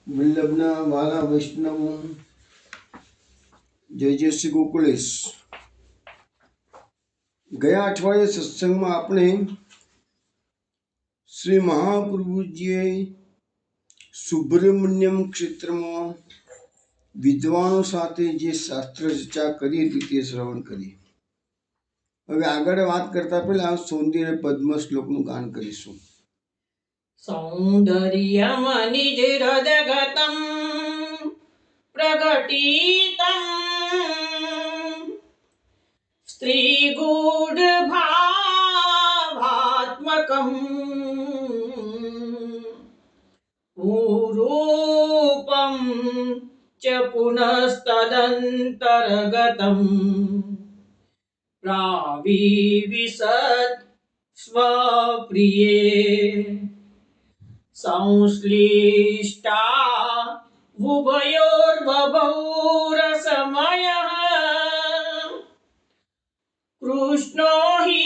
વલ્લભના વાલા વૈષ્ણવો, જય જય શ્રી ગોકુલેશ. ગયા અઠવાડિયે સત્સંગમાં આપણે શ્રી મહાપ્રભુજીએ સુબ્રમણ્યમ ક્ષેત્રમાં વિદ્વાનો સાથે જે શાસ્ત્ર ચર્ચા કરી હતી તે શ્રવણ કરી. હવે આગળ વાત કરતા પહેલા સૌંદર્ય પદ્મ શ્લોકનું ગાન કરીશું. સૌંદર્યમ નિજ હૃદગતમ પ્રગટીતમ સ્ત્રીગૂઢ ભાવાત્મકમ રૂપમ ચ પુનસ્તદંતર્ગતમ પ્રાવિવિશત સ્વપ્રિયે સંશ્લિષ્ટા ઉભયોર્બભૌ રસમયઃ કૃષ્ણો હિ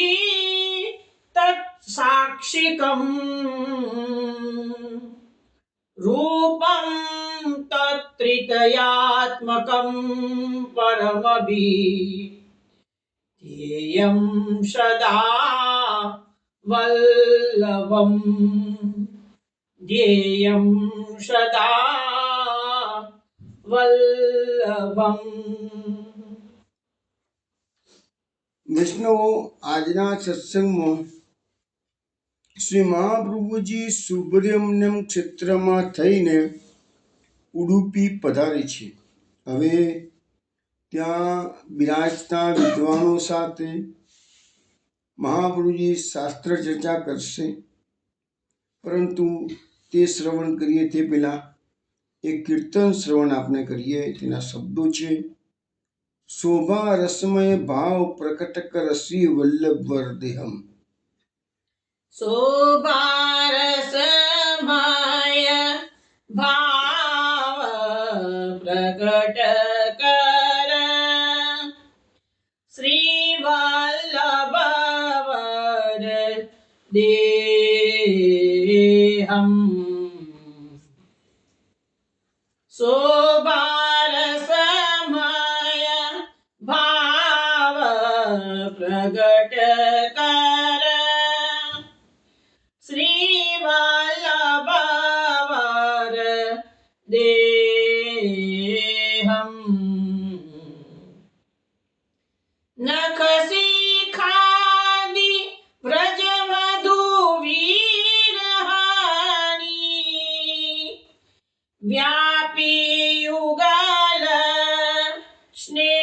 તત્સાક્ષિકમ રૂપમ તત્ત્રિતયાત્મકમ પરમભીધેયં સદા વલ્લભમ ધ્યેયં સદા વલ્લભમ. વૈષ્ણવો, આજના સત્સંગમાં શ્રી મહાપ્રભુજી સુબ્રમણ્યમ ક્ષેત્રમાં થઈને ઉડુપી પધારે છે. હવે ત્યાં બિરાજતા વિદ્વાનો સાથે મહાપ્રભુજી શાસ્ત્ર ચર્ચા કરશે, પરંતુ તે શ્રવણ કરીએ તે પહેલા એક કીર્તન શ્રવણ આપણે કરીએ. તેના શબ્દો છે: શોભા રસમય ભાવ પ્રકટ કરસી વલ્લભ વરદેહમ. શોભા રસમય ભાવ પ્રગટ કર શ્રી વલ્લભ વર દેહમ. શોભા રસમય ભાવ પ્રગટ કર શ્રી વલ્લભ વર દેહમ. નખ શિખાદિ વ્રજ મધુ વિરહાની વ્યાપી યુગલ સ્નેહમ.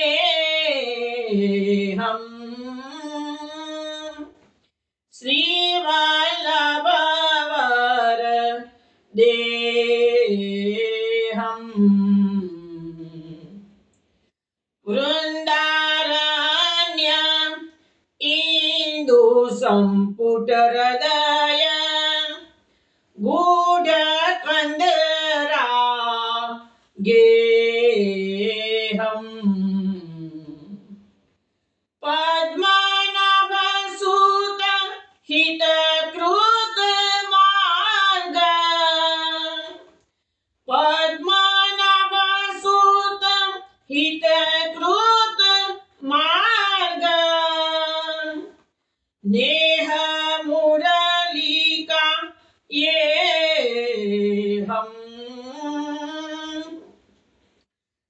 શ્રી વલ્લભ વર દેહમ. વૃંદારણ્ય ઇન્દુ સંપુટ હૃદય ગૂઢ કંદરા ગેહમ. પદ્મનાભ સુત હિત કૃત માર્ગ પદ્મનાભ સુત હિત કૃત માર્ગ નેહ મુરલિકા યેહમ.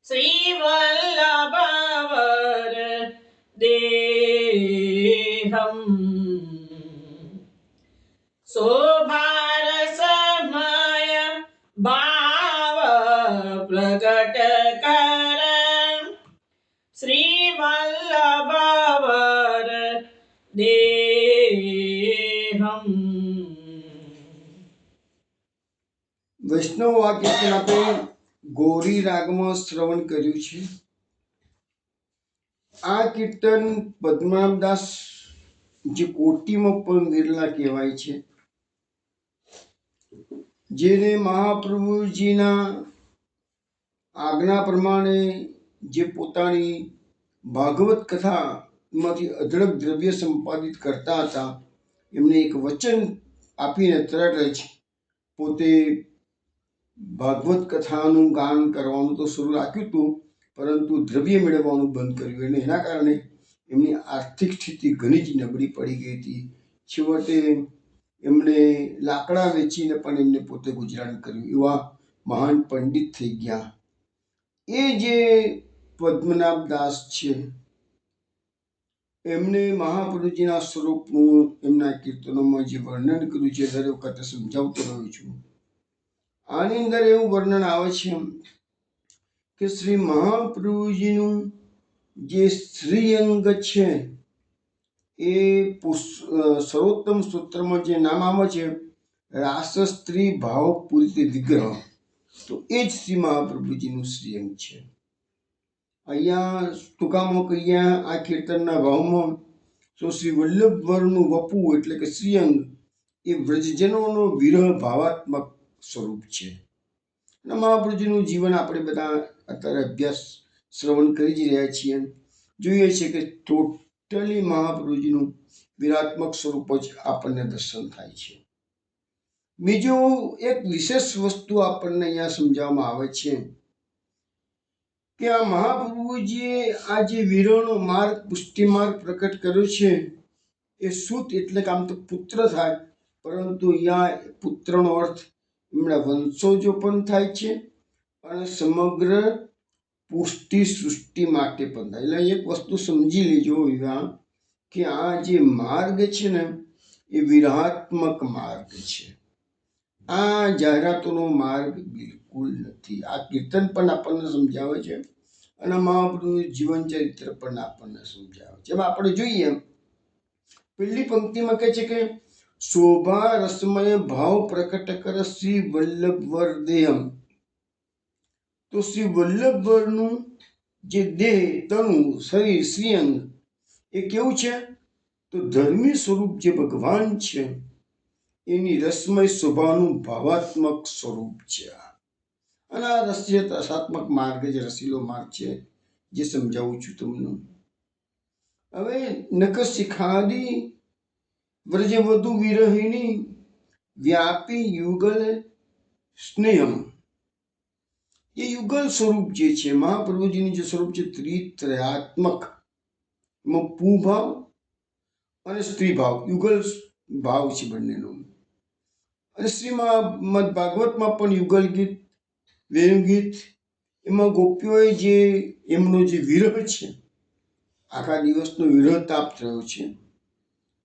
શ્રી વલ્લભ વર દેહમ. શોભા રસમય ભાવ પ્રગટ કર શ્રી વલ્લભ વર દેહમ. વૈષ્ણવ આ કીર્તન આપણે ગૌરી રાગમાં શ્રવણ કર્યું છે. આ કીર્તન પદ્મનાભદાસ જે કોટીમાં પણ વિરલા કહેવાય છે, જેને મહાપ્રભુજીના આજ્ઞા પ્રમાણે જે પોતાની ભાગવત કથામાંથી અઢળક દ્રવ્ય સંપાદિત કરતા હતા, એમને એક વચન આપીને તરત જ પોતે ભાગવત કથાનું ગાન કરવાનું તો શરૂ રાખ્યું હતું, પરંતુ દ્રવ્ય મેળવવાનું બંધ કર્યું અને એના કારણે એમની આર્થિક સ્થિતિ ઘણી જ નબળી પડી ગઈ હતી. છેવટે એમણે લાકડા વેચીને પણ એમને પોતે ગુજરાન કર્યું. એવા મહાન પંડિત થઈ ગયા. એ જે પદ્મનાભ દાસ છે, એમને મહાપ્રભુજીના સ્વરૂપનું એમના કીર્તનોમાં જે વર્ણન કર્યું છે, દરેક વખતે સમજાવતો રહ્યો છું. આની અંદર એવું વર્ણન આવે છે કે શ્રી મહાપ્રભુજીનું જે શ્રીઅંગ છે, એ સર્વોત્તમ સૂત્રમાં જે નામ આવે છે રાસ સ્ત્રી ભાવ પૂરિત વિગ્રહ, તો એ જ શ્રી મહાપ્રભુજીનું શ્રીઅંગ છે. અહીંયા ટૂંકામાં કહીએ આ કીર્તનના ભાવમાં તો શ્રી વલ્લભવરનું વપુ એટલે કે શ્રીઅંગ એ વ્રજજનોનો વિરહ ભાવાત્મક સ્વરૂપ છે. અને મહાપ્રભુજીનું જીવન આપણે બધા અત્યારે અભ્યાસ શ્રવણ કરી જ રહ્યા છીએ. જોઈએ છીએ કે ટોટલી મહાપ્રભુજીનું વિરાત્મક સ્વરૂપ જ આપણને દર્શન થાય છે. બીજું એક વિશેષ વસ્તુ આપણને અહીંયા સમજાવવામાં આવે છે કે આ મહાપ્રભુજીએ આ જે વિરહનો માર્ગ પુષ્ટિ માર્ગ પ્રકટ કર્યો છે, એ સુત એટલે કે આમ તો પુત્ર થાય, પરંતુ અહીંયા પુત્રનો અર્થ એમના વંશજો પણ થાય છે અને સમગ્ર પુષ્ટિ સૃષ્ટિ માટે પણ થાય. એટલે એક વસ્તુ સમજી લેજો કે આ જે માર્ગ છે ને એ વિરહાત્મક માર્ગ છે. આ જાહેરાતોનો માર્ગ બિલકુલ નથી. આ કીર્તન પણ આપણને સમજાવે છે અને મહાપ્રભુનું જીવન ચરિત્ર પણ આપણને સમજાવે છે. એમાં આપણે જોઈએ પહેલી પંક્તિમાં કહે છે કે શોભા રસમય ભાવ પ્રકટ કર શ્રી વલ્લભવર દેહમ. તો શ્રી વલ્લભવરનું જે દેહ, તનુ, શરીર, શ્રીઅંગ એ કેવું છે? તો ધર્મી સ્વરૂપ જે ભગવાન છે એની રસમય શોભાનું ભાવાત્મક સ્વરૂપ છે. અને આ રસાત્મક માર્ગ જે રસીલો માર્ગ છે જે સમજાવું છું તમને. હવે નક શિખાદી વ્રજવધુ વિરહિણી વ્યાપી યુગલ સ્નેહમ. એ યુગલ સ્વરૂપ જે છે મહાપ્રભુજીનું જે સ્વરૂપ છે ત્રિત્રયાત્મક, એમાં પુભાવ અને સ્ત્રી ભાવ, યુગલ ભાવ છે બંનેનો. અને શ્રીમદ ભાગવતમાં પણ યુગલ ગીત, વેણુગીત, એમાં ગોપીઓએ જે એમનો જે વિરહ છે, આખા દિવસનો વિરહ તાપ થયો છે,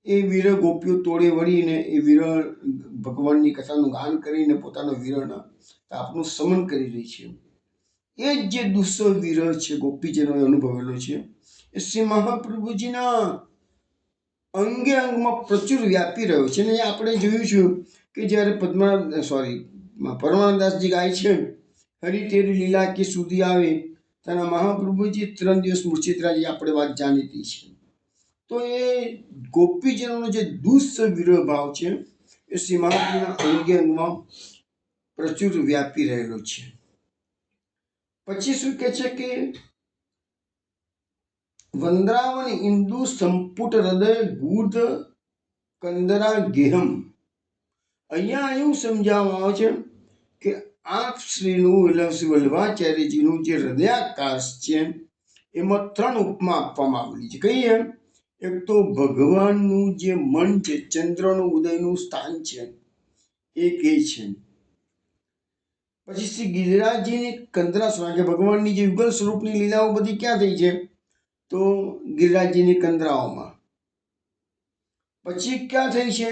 એ વિરહ ગોપીઓ તોડે વળીને એ વિરહ ભગવાનની કથાનું ગાન કરીને પોતાનો વિરહના તાપનું શમન કરી રહી છે. એ જ જે દુસ્સહ વિરહ છે ગોપીજનોએ અનુભવેલો છે, એ શ્રી મહાપ્રભુજીના અંગે અંગમાં પ્રચુર વ્યાપી રહ્યો છે. અને આપણે જોયું છું કે જ્યારે પરમાનંદાસજી ગાય છે હરી તેરી લીલા કે સુધી આવે તેના મહાપ્રભુજી 3 દિવસ મૂર્છિત રહ્યા, આપણે વાત જાણીતી છે. તો એ ગોપીજનોનો જે દુસ્સહ વિરહ ભાવ છે એ શ્રી મહાપ્રભુના અંગે અંગમાં પ્રચુર વ્યાપી રહેલો છે. પછી શું કહે છે કે વંદ્રાવન ઇન્દુ સંપુટ હૃદય ગૂઢ કંદરા ગેહમ. અહીંયા એવું સમજાવવામાં આવે છે કે આપ શ્રીનું એટલે શ્રી વલ્લભાચાર્યજીનું જે હૃદયાકાશ છે એમાં 3 ઉપમા આપવામાં આવેલી છે. કઈ એમ? એક તો ભગવાનનું જે મન છે, ચંદ્રનું ઉદયનું સ્થાન છે એ કે છે. પછી શ્રી ગિરિરાજજીની કંદરા, કે ભગવાનની જે યુગલ સ્વરૂપની લીલાઓ બધી ક્યાં થઈ છે? તો ગિરિરાજજીની કંદરાઓમાં. પછી ક્યાં થઈ છે?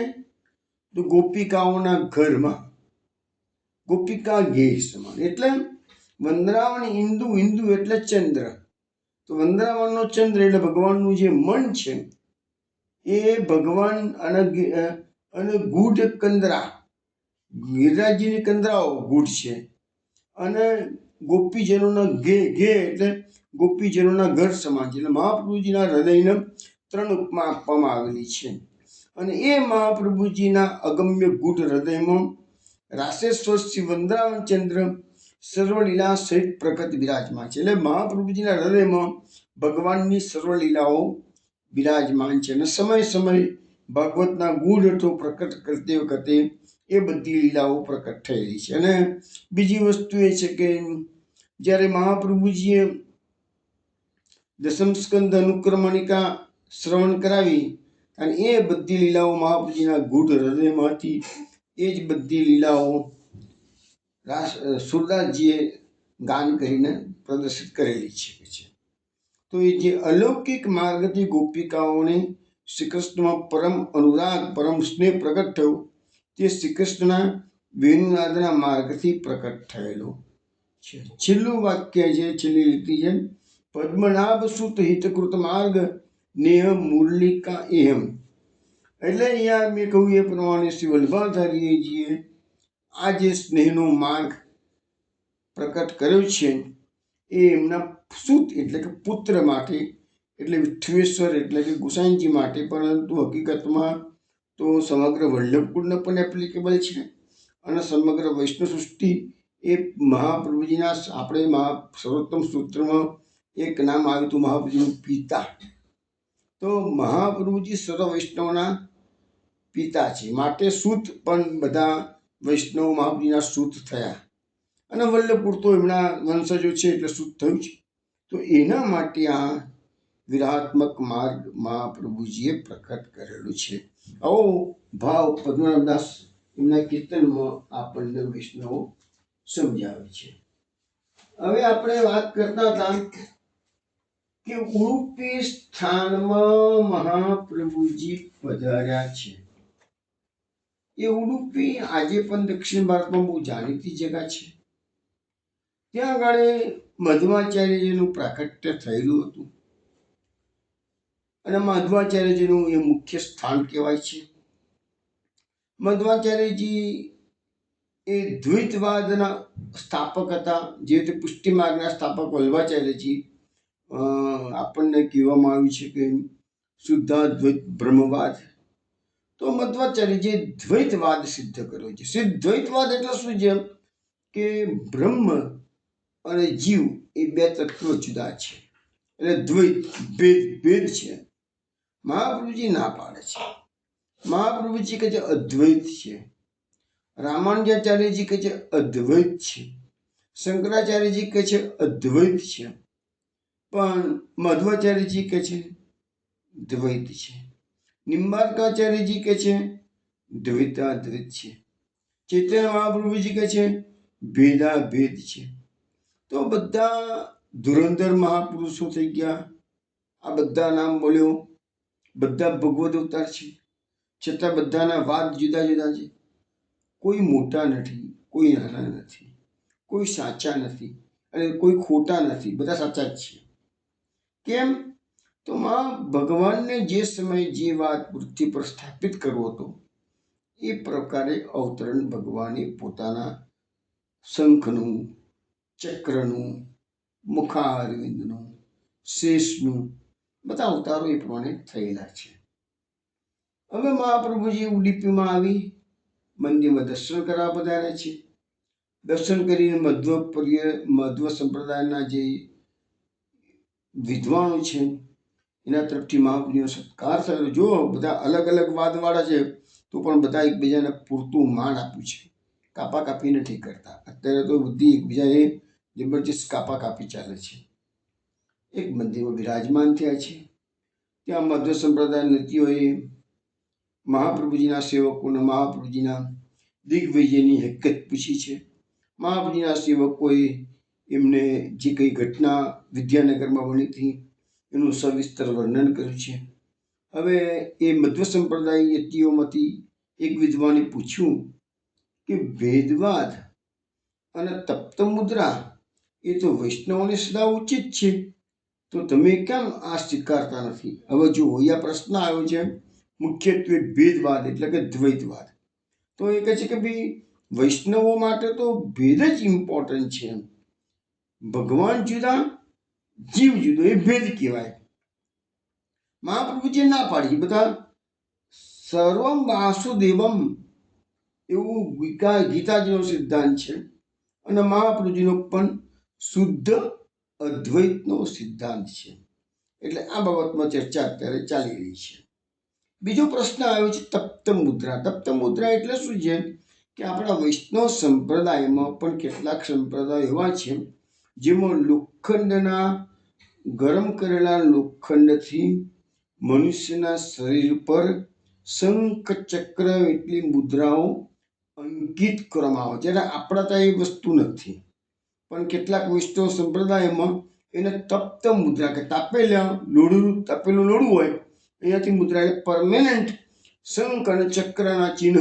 તો ગોપિકાઓના ઘરમાં, ગોપિકા ગેહ સમાન. એટલે વંદ્રાવન ઇન્દુ, ઇન્દુ એટલે ચંદ્ર, તો વંદ્રાવનનો ચંદ્ર એટલે ભગવાનનું જે મન છે એ ભગવાન અને ગૂઢ કંદરા, ગિરિરાજજીની કંદરાઓ ગૂઢ છે, અને ગોપીજનોના ઘે એટલે ગોપીજનોના ઘર સમાન છે. એટલે મહાપ્રભુજીના હૃદયને 3 ઉપમા આપવામાં આવેલી છે. અને એ મહાપ્રભુજીના અગમ્ય ગૂઢ હૃદયમાં રાસેશ્વર શ્રી વંદ્રાવન ચંદ્ર સર્વલીલા સહિત પ્રગટ બિરાજમાન છે. એટલે મહાપ્રભુજીના હૃદયમાં ભગવાનની સર્વલીલાઓ બિરાજમાન છે. અને સમય સમય ભાગવતના ગૂઢ અર્થો પ્રકટ કરતી વખતે એ બધી લીલાઓ પ્રકટ થયેલી છે. અને બીજી વસ્તુ એ છે કે જ્યારે મહાપ્રભુજીએ દશમ સ્કંદ અનુક્રમણિકા શ્રવણ કરાવી અને એ બધી લીલાઓ મહાપ્રભુજીના ગૂઢ હૃદયમાંથી એ જ બધી લીલાઓ સુરદાસજીએ ગાન કરીને પ્રદર્શિત કરેલી છે. તો એ જે અલૌકિક માર્ગથી ગોપિકાઓને શ્રી કૃષ્ણમાં પરમ અનુરાગ પરમ સ્નેહ પ્રગટ થયો તે શ્રી કૃષ્ણના વેણુનાદના માર્ગથી પ્રકટ થયેલો છે. છેલ્લું વાક્ય છે, છેલ્લી લીટી છે, પદ્મનાભ સુત હિતકૃત માર્ગ નેહ મુરલિકા એહમ. એટલે અહીંયા મેં કહ્યું એ પ્રમાણે શ્રી વલ્લભાચાર્યજીએ આ જે સ્નેહનો માર્ગ પ્રકટ કર્યો છે એ એમના સુત એટલે કે પુત્ર માટે, એટલે વિઠ્ઠવેશ્વર એટલે કે ગુસાઈજી માટે, પરંતુ હકીકતમાં તો સમગ્ર વલ્લભકુળને પણ એપ્લિકેબલ છે અને સમગ્ર વૈષ્ણવ સૃષ્ટિ એ મહાપ્રભુજીના આપણે સર્વોત્તમ સૂત્રમાં એક નામ આવ્યું હતું મહાપ્રભુજીનું પિતા. તો મહાપ્રભુજી સર્વ વૈષ્ણવના પિતા છે, માટે સૂત પણ બધા વૈષ્ણવ મહાપ્રભુજીના સૂત થયા અને વલ્લભપુર તો એમના વંશજો છે એટલે સૂત થયું છે. તો એના માટે આ વિરાહાત્મક માર્ગ મહાપ્રભુજીએ પ્રકટ કરેલું છે. આવો ભાવ પદ્મનાભદાસ એમના કીર્તનમાં આપણને વૈષ્ણવો સમજાવે છે. હવે આપણે વાત કરતા હતા કે ઉડુપી સ્થાનમાં મહાપ્રભુજી પધાર્યા છે. એ ઉડુપી આજે પણ દક્ષિણ ભારતમાં બહુ જાણીતી જગ્યા છે. ત્યાં આગળ મધ્વાચાર્યજીનું પ્રાકટ્ય થયેલું હતું અને મધ્વાચાર્યજીનું એ મુખ્ય સ્થાન કહેવાય છે. મધ્વાચાર્યજી એ દ્વૈતવાદના સ્થાપક હતા. જે રીતે પુષ્ટિ માર્ગના સ્થાપક વલ્લભાચાર્યજી આપણને કહેવામાં આવ્યું છે કે શુદ્ધાદ્વૈત બ્રહ્મવાદ. તો મધ્વાચાર્યજીએ દ્વૈતવાદ સિદ્ધ કર્યો છે. દ્વૈતવાદ એટલે શું છે કે બ્રહ્મ અને જીવ એ બે તત્વો જુદા છે, એટલે દ્વૈત ભેદ છે. મહાપ્રભુજી ના પાડે છે. મહાપ્રભુજી કહે છે અદ્વૈત છે. રામાનુજાચાર્યજી કહે છે અદ્વૈત છે. શંકરાચાર્યજી કહે છે અદ્વૈત છે. પણ મધ્વાચાર્યજી કહે છે દ્વૈત છે. નિમ્બાર્કાચાર્યજી કહે છે દ્વૈતાદ્વૈત છે. ચૈતન્ય મહાપ્રભુજી કહે છે ભેદાભેદ છે. તો બધા ધુરંધર મહાપુરુષો થઈ ગયા. આ બધા નામ બોલ્યો, બધા ભગવદ અવતાર છે, છતાં બધાના વાદ જુદા જુદા છે. કોઈ મોટા નથી, કોઈ નાના નથી, કોઈ સાચા નથી અને કોઈ ખોટા નથી, બધા સાચા જ છે. કેમ? તો ભગવાનને જે સમયે જે વાત પૃથ્વી પર સ્થાપિત કરવો હતો એ પ્રકારે અવતરણ ભગવાને પોતાના શંખનું, ચક્રનું, મુખારવિંદનું, શેષનું બધા અવતારો એ પ્રમાણે થયેલા છે. હવે મહાપ્રભુજી ઉડીપીમાં આવી મંદિરમાં દર્શન કરવા પધાર્યા છે. દર્શન કરીને મધ્વ સંપ્રદાયના જે વિદ્વાનો છે એના તરફથી મહાપ્રભુજીનો સત્કાર થયો. જો બધા અલગ અલગ વાદવાળા છે તો પણ બધા એકબીજાને પૂરતું માન આપ્યું છે, કાપા કાપી નથી કરતા. અત્યારે તો બધી એકબીજાએ જબરજસ્ત કાપા કાપી ચાલે છે. એક મંદિરમાં બિરાજમાન થયા છે. ત્યાં મધ્વ સંપ્રદાય નૃત્યોએ મહાપ્રભુજીના સેવકોને મહાપ્રભુજીના દિગ્વિજયની હકીકત પૂછી છે. મહાપ્રભુજીના સેવકોએ એમને જે કંઈ ઘટના વિદ્યાનગરમાં બની હતી એનું સવિસ્તર વર્ણન કર્યું છે. હવે એ મધ્વ સંપ્રદાય યતિઓમાંથી એક વિદ્વાને પૂછ્યું કે ભેદવાદ અને તપ્ત મુદ્રા એ તો વૈષ્ણવોને સદા ઉચિત છે, તો તમે કેમ આ સ્વીકારતા નથી? હવે જો આ પ્રશ્ન આવ્યો છે મુખ્યત્વે ભેદવાદ એટલે કે દ્વૈતવાદ. તો એ કહે છે કે ભાઈ વૈષ્ણવો માટે તો ભેદ જ ઇમ્પોર્ટન્ટ છે. ભગવાન જુદા, જીવ જુદો, એ ભેદ કહેવાય. મહાપ્રભુજી ના પાડી. બધા સર્વમ વાસુદેવમ એવું ગીતાજીનો સિદ્ધાંત છે અને મહાપ્રભુજીનો પણ શુદ્ધ અદ્વૈતનો સિદ્ધાંત છે. એટલે આ બાબતમાં ચર્ચા અત્યારે ચાલી રહી છે. બીજો પ્રશ્ન આવ્યો છે તપ્ત મુદ્રા. તપ્ત મુદ્રા એટલે શું છે કે આપણા વૈષ્ણવ સંપ્રદાયમાં પણ કેટલાક સંપ્રદાયો એવા છે જેમાં લોખંડના ગરમ કરેલા લોખંડથી મનુષ્યના શરીર પર શંખ ચક્ર એટલી મુદ્રાઓ અંકિત કરવામાં આવે, જ્યારે આપણા ત્યાં એ વસ્તુ નથી. પણ કેટલાક વૈષ્ણવ સંપ્રદાયમાં એને તપ્ત મુદ્રા કે તાપેલું લોઢું હોય એનાથી મુદ્રા એટલે પરમેનન્ટ શંખ અને ચક્રના ચિહ્ન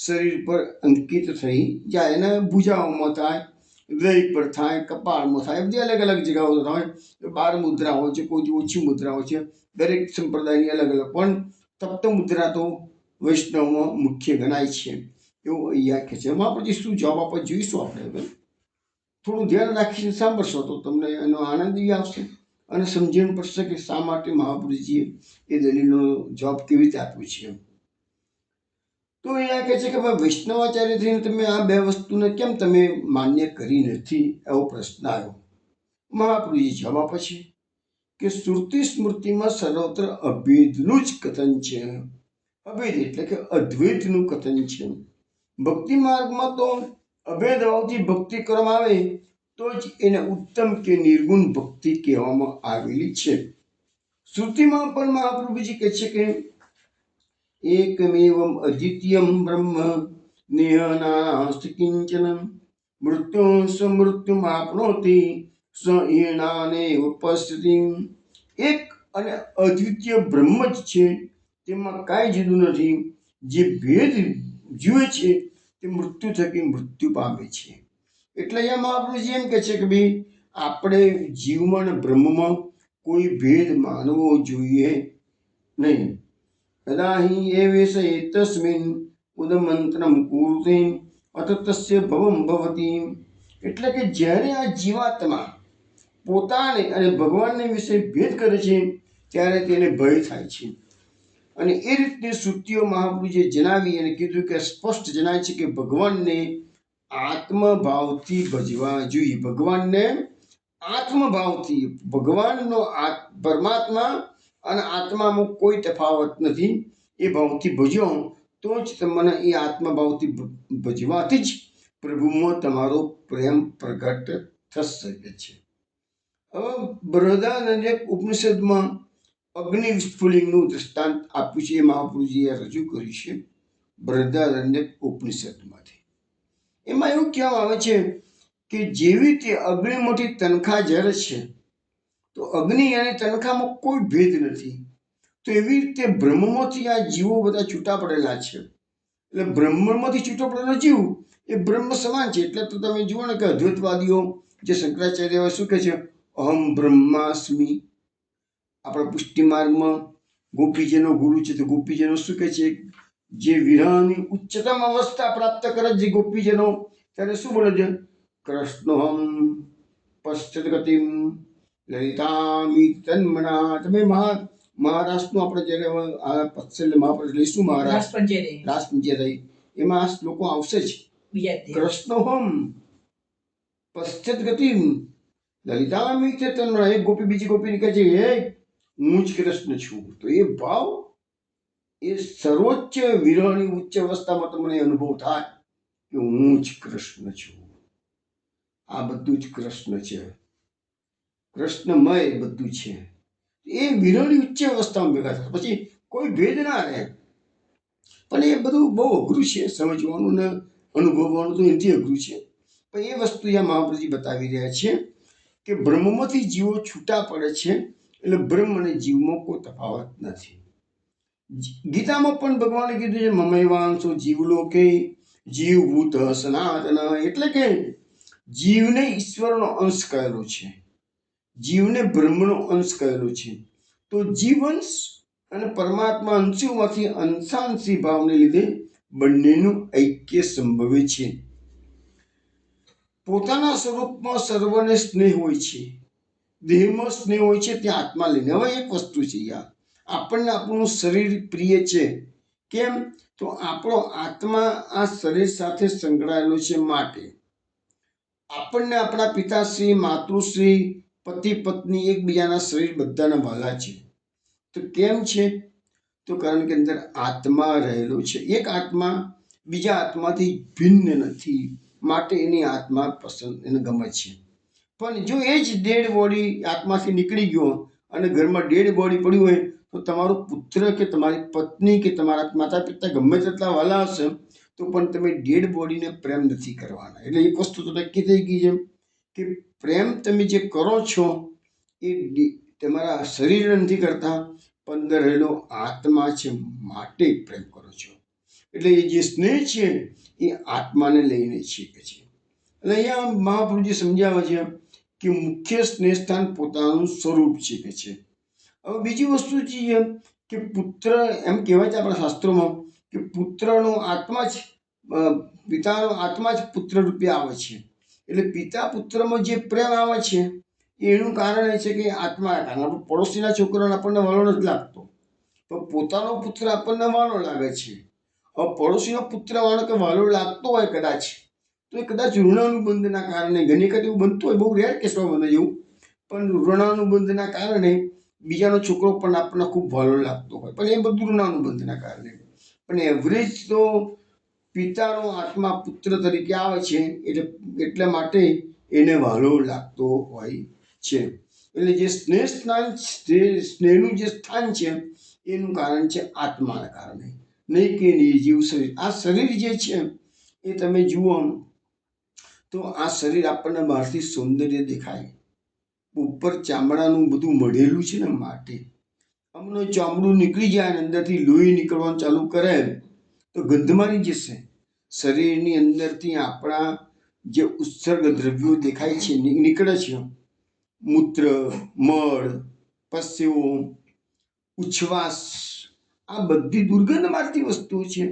શરીર પર અંકિત થઈ જાય. એને ભુજાઓમાં થાય, હૃદય પર થાય, કપાળમાં થાય, બધી અલગ અલગ જગ્યાઓ થાય. 12 મુદ્રાઓ છે, કોઈ ઓછી મુદ્રાઓ છે, દરેક સંપ્રદાયની અલગ અલગ. પણ તપ્ત મુદ્રા તો વૈષ્ણવમાં મુખ્ય ગણાય છે એવું અહીંયા કહે છે. એમાં પછી શું જવાબ આપણે જોઈશું. આપણે હવે થોડું ધ્યાન રાખીને સાંભળશો તો તમને એનો આનંદ આવશે અને સમજણ પડશે કે શા માટે મહાપુરુષજીએ એ દલીલનો જવાબ કેવી રીતે આપ્યો છે. તો અહીંયા કહે છે કે ભાઈ વૈષ્ણવાચાર્ય થઈને તમે આ બે વસ્તુને કેમ તમે માન્ય કરી નથી, એવો પ્રશ્ન આવ્યો. મહાપુરુષજી જવાબ આપે છે કે શ્રુતિ સ્મૃતિમાં સર્વત્ર અભેદનું જ કથન છે. અભેદ એટલે કે અદ્વૈતનું કથન છે. ભક્તિ માર્ગમાં તો અભેદ ભાવથી ભક્તિ કરવામાં આવે તો જ એને ઉત્તમ કે નિર્ગુણ ભક્તિ કહેવામાં આવેલી છે. શ્રુતિમાં પણ મહાપ્રભુજી કહે છે કે એકમેવમ અદ્વિતીયમ બ્રહ્મ નેહ નાસ્તિ કિંચન મૃત્યુ સમૃત્યુમ આપનોતિ સ હીણાને ઉપસ્થિતિ. એક અને અદ્વિતીય બ્રહ્મ જ છે, તેમાં કાંઈ જુદું નથી. જે ભેદ જુએ છે તે મૃત્યુ થકી મૃત્યુ પામે છે. એટલે અહીંયા મહાપ્રભુજી એમ કહે છે કે ભાઈ આપણે જીવમાં અને બ્રહ્મમાં કોઈ ભેદ માનવો જોઈએ નહીં. કદાહી એવેશ એતસ્મિન ઉદમંત્રમ કુરુતે અત તસ્ય ભવમ ભવતી. એટલે કે જ્યારે આ જીવાત્મા પોતાને અને ભગવાનને વિશે ભેદ કરે છે ત્યારે તેને ભય થાય છે. અને એ રીતની શ્રુતિઓ મહાપ્રભુજીએ જણાવી અને કીધું કે સ્પષ્ટ જણાય છે કે ભગવાનને આત્મભાવથી ભજવા જોઈએ. ભગવાનને આત્મભાવથી, ભગવાનનો પરમાત્મા અને આત્મામાં કોઈ તફાવત નથી, એ ભાવથી ભજો તો જ તમને એ આત્મભાવથી ભજવાથી જ પ્રભુમાં તમારો પ્રેમ પ્રગટ થશે છે. હવે બૃહદારણ્યક ઉપનિષદમાં અગ્નિ વિસ્ફુલિંગનું દ્રષ્ટાંત આપ્યું છે. એ મહાપુરુષજીએ રજૂ કર્યું છે બૃહદારણ્યક ઉપનિષદમાંથી. એમાં એવું કહેવામાં આવે છે કે જેવી તે અગ્નિમાંથી તનખા ઝરે છે તો અગ્નિ અને તનખામાં કોઈ ભેદ નથી, તો એવી રીતે બ્રહ્મમાંથી આ જીવો બધા છૂટા પડેલા છે. એટલે બ્રહ્મમાંથી છૂટો પડેલો જીવ એ બ્રહ્મ સમાન છે. એટલે તો તમે જુઓ ને કે અદ્વૈતવાદીઓ જે શંકરાચાર્ય શું કહે છે, અહમ બ્રહ્માસ્મિ. આપણા પુષ્ટિ માર્ગમાં ગોપીજનો ગુરુ છે તો ગોપીજનો શું કહે છે, જે વિરહની ઉચ્ચતમ અવસ્થા પ્રાપ્ત કરે જે ગોપીજનો, ત્યારે શું બોલે છે, કૃષ્ણોહમ પશ્ચત ગતિમ લલિતામી તન્મના. તમે મહારાષ્ટ્રનું આપણે જ્યારે આ પત્સલ્ય મહાપુરુષ લઈશું, મહારાષ્ટ્ર રાસ પંચાયત, એમાં આ શ્લોકો આવશે જ. કૃષ્ણોહમ પશ્ચત ગતિમ લલિતામી તન્મના. એક ગોપી બીજી ગોપીને કહે છે હે હું જ કૃષ્ણ છું. તો એ ભાવ એ સર્વોચ્ચ વિરહની ઉચ્ચ અવસ્થામાં તમને અનુભવ થાય કે હું જ કૃષ્ણ છું. આ બધું જ કૃષ્ણ છે, કૃષ્ણમય બધું છે. એ વિરહની ઉચ્ચ અવસ્થામાં ભેગા થશે, પછી કોઈ ભેદ ના રહે. પણ એ બધું બહુ અઘરું છે સમજવાનું ને અનુભવવાનું, તો એનાથી અઘરું છે. પણ એ વસ્તુ અહીંયા મહાપ્રભુજી બતાવી રહ્યા છે કે બ્રહ્મમાંથી જીવો છૂટા પડે છે, એટલે બ્રહ્મ અને જીવમાં કોઈ તફાવત નથી. ગીતામાં પણ ભગવાને કીધું છે મમૈવાંશો જીવલોકે જીવભૂત સનાતન. એટલે કે જીવને ઈશ્વરનો અંશ કહેલો છે, જીવને બ્રહ્મનો અંશ કહેલો છે. તો જીવંશ અને પરમાત્મા અંશોમાંથી અંશાંશી ભાવને લીધે બંનેનું ઐક્ય સંભવે છે. પોતાના સ્વરૂપમાં સર્વને સ્નેહ હોય છે, દેહમાં સ્નેહ હોય છે, ત્યાં આત્મા લઈને. હવે એક વસ્તુ છે યાર, આપણને આપણું શરીર પ્રિય છે. કેમ? તો આપણો આત્મા આ શરીર સાથે સંકળાયેલો છે. માટે આપણને આપણા પિતાશ્રી, માતૃશ્રી, પતિ પત્ની એકબીજાના શરીર બધાના વાલા છે. તો કેમ છે? તો કારણ કે અંદર આત્મા રહેલો છે. એક આત્મા બીજા આત્માથી ભિન્ન નથી, માટે એની આત્મા પસંદ એને ગમે છે. પણ જો એ જ ડેડ બોડી આત્માથી નીકળી ગયો અને ઘરમાં ડેડ બોડી પડ્યું હોય, તો તમારો પુત્ર કે તમારી પત્ની કે તમારા માતા પિતા ગમે તેટલા વાલા હશે, તો પણ તમે ડેડ બોડીને પ્રેમ નથી કરવાના. એટલે એક વસ્તુ તો નક્કી થઈ ગઈ છે કે પ્રેમ તમે જે કરો છો એ તમારા શરીર નથી કરતા, પણ અંદર રહેલો આત્મા છે માટે પ્રેમ કરો છો. એટલે એ જે સ્નેહ છે એ આત્માને લઈને છે કે છે. અને અહીંયા મહાપ્રભુજી સમજાવે છે કે મુખ્ય સ્નેહ સ્થાન પોતાનું સ્વરૂપ છે કે છે. હવે બીજી વસ્તુ છે કે પુત્ર, એમ કહેવાય છે આપણા શાસ્ત્રોમાં કે પુત્રનો આત્મા જ પિતાનો આત્મા જ પુત્ર રૂપે આવે છે. એટલે પિતા પુત્રમાં જે પ્રેમ આવે છે એનું કારણ એ છે કે આત્મા, કારણ આપણે પડોશીના છોકરાને આપણને વાલો નથી લાગતો, તો પોતાનો પુત્ર આપણને વાલો લાગે છે. હવે પડોશીનો પુત્ર વાળો કે વાલો લાગતો હોય કદાચ, તો એ કદાચ ઋણાનુબંધના કારણે, ઘણી વખત એવું બનતું હોય, બહુ રેર કેસમાં બને એવું, પણ ઋણાનુબંધના કારણે બીજાનો છોકરો પણ આપણને ખૂબ વાલો લાગતો હોય, પણ એ બધું ઋણાનુબંધના કારણે. પણ એવરેજ તો પિતાનો આત્મા પુત્ર તરીકે આવે છે, એટલા માટે એને વાલો લાગતો હોય છે. એટલે જે સ્નેહનું જે સ્થાન છે એનું કારણ છે આત્માના કારણે, નહીં કે નિર્જીવ શરીર. આ શરીર જે છે એ તમે જુઓ તો આ શરીર આપણને બહારથી સૌંદર્ય દેખાય, ઉપર ચામડાનું બધું મળેલું છે ને માટે. આમનું ચામડું નીકળી જાય અને અંદરથી લોહી નીકળવાનું ચાલુ કરે તો ગંધ મારી જશે. શરીરની અંદરથી આપણા જે ઉત્સર્ગ દ્રવ્યો દેખાય છે, નીકળે છે, મૂત્ર, મળ, પરસેવો, ઉચ્છવાસ, આ બધી દુર્ગંધ મારતી વસ્તુઓ છે.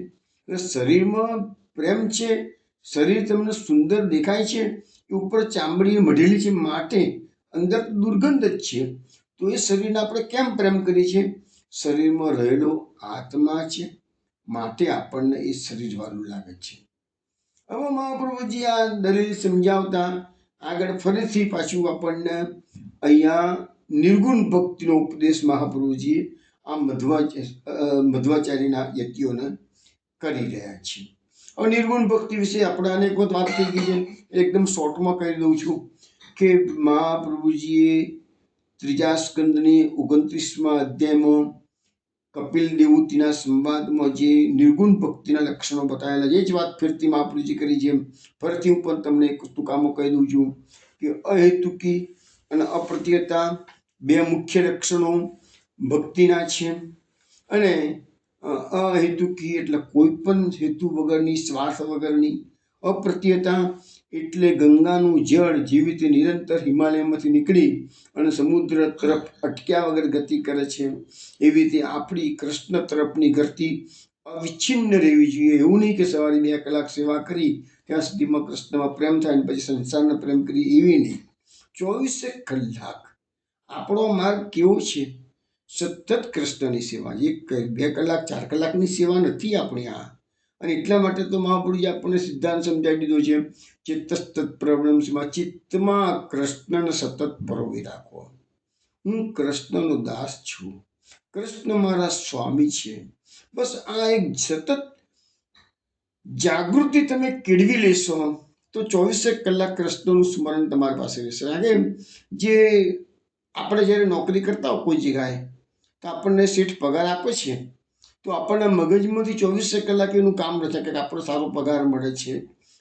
શરીરમાં પ્રેમ છે, શરીર તમને સુંદર દેખાય છે, એ ઉપર ચામડી મઢેલી છે માટે અંદર દુર્ગંધ જ છે. તો એ શરીરને આપણે કેમ પ્રેમ કરીએ છીએ? શરીરમાં રહેલો આત્મા છે માટે આપણને એ શરીર વાળું લાગે છે. હવે મહાપ્રભુજી આ દલીલ સમજાવતા આગળ ફરીથી પાછું આપણને અહીંયા નિર્ગુણ ભક્તિનો ઉપદેશ મહાપ્રભુજી આ મધ્વાચાર્યના યતિઓને કરી રહ્યા છે. હવે નિર્ગુણ ભક્તિ વિશે આપણે અનેક વખત વાત થઈ ગઈ છે, એકદમ શોર્ટમાં કહી દઉં છું કે મહાપ્રભુજીએ ત્રીજા સ્કંદની 29મા અધ્યાયમાં કપિલ દેવૂતીના સંવાદમાં જે નિર્ગુણ ભક્તિના લક્ષણો બતાવેલા, એ જ વાત ફરીથી મહાપ્રભુજી કરી છે. ફરીથી હું પણ તમને એક ટૂંકામાં કહી દઉં છું કે અહેતુકી અને અપ્રત્યતા બે મુખ્ય લક્ષણો ભક્તિના છે. અને અહેતુકી એટલે કોઈ પણ હેતુ વગરની, સ્વાર્થ વગરની. અપ્રત્યતા એટલે ગંગાનું જળ જેવી રીતે નિરંતર હિમાલયમાંથી નીકળી અને સમુદ્ર તરફ અટક્યા વગર ગતિ કરે છે, એવી રીતે આપણી કૃષ્ણ તરફની ગતિ અવિચ્છિન્ન રહેવી જોઈએ. એવું નહીં કે સવારે 2 કલાક સેવા કરી ત્યાં સુધીમાં કૃષ્ણમાં પ્રેમ થાય અને પછી સંસારને પ્રેમ કરી, એવી નહીં. 24 કલાક આપણો માર્ગ કેવો છે? સતત કૃષ્ણની સેવા. 1-2 કલાક 4 કલાકની સેવા નથી આપણી આ. અને એટલા માટે તો મહાપ્રભુજી આપણને સિદ્ધાંત સમજાવી દીધો છે, ચિત્તસ્તત પ્રવણમમાં, ચિત્તમાં કૃષ્ણને સતત પરોવી રાખો. હું કૃષ્ણનો દાસ છું, કૃષ્ણ મારા સ્વામી છે. બસ આ એક સતત જાગૃતિ તમે કેળવી લેશો તો 24 કલાક કૃષ્ણનું સ્મરણ તમારી પાસે રહેશે. કારણ જે આપણે જ્યારે નોકરી કરતા હોય કોઈ જગ્યાએ, તો આપણને શેઠ પગાર આપે છે, તો આપણને મગજમાંથી 24 કલાક એનું કામ રહે કે આપણને સારો પગાર મળે છે.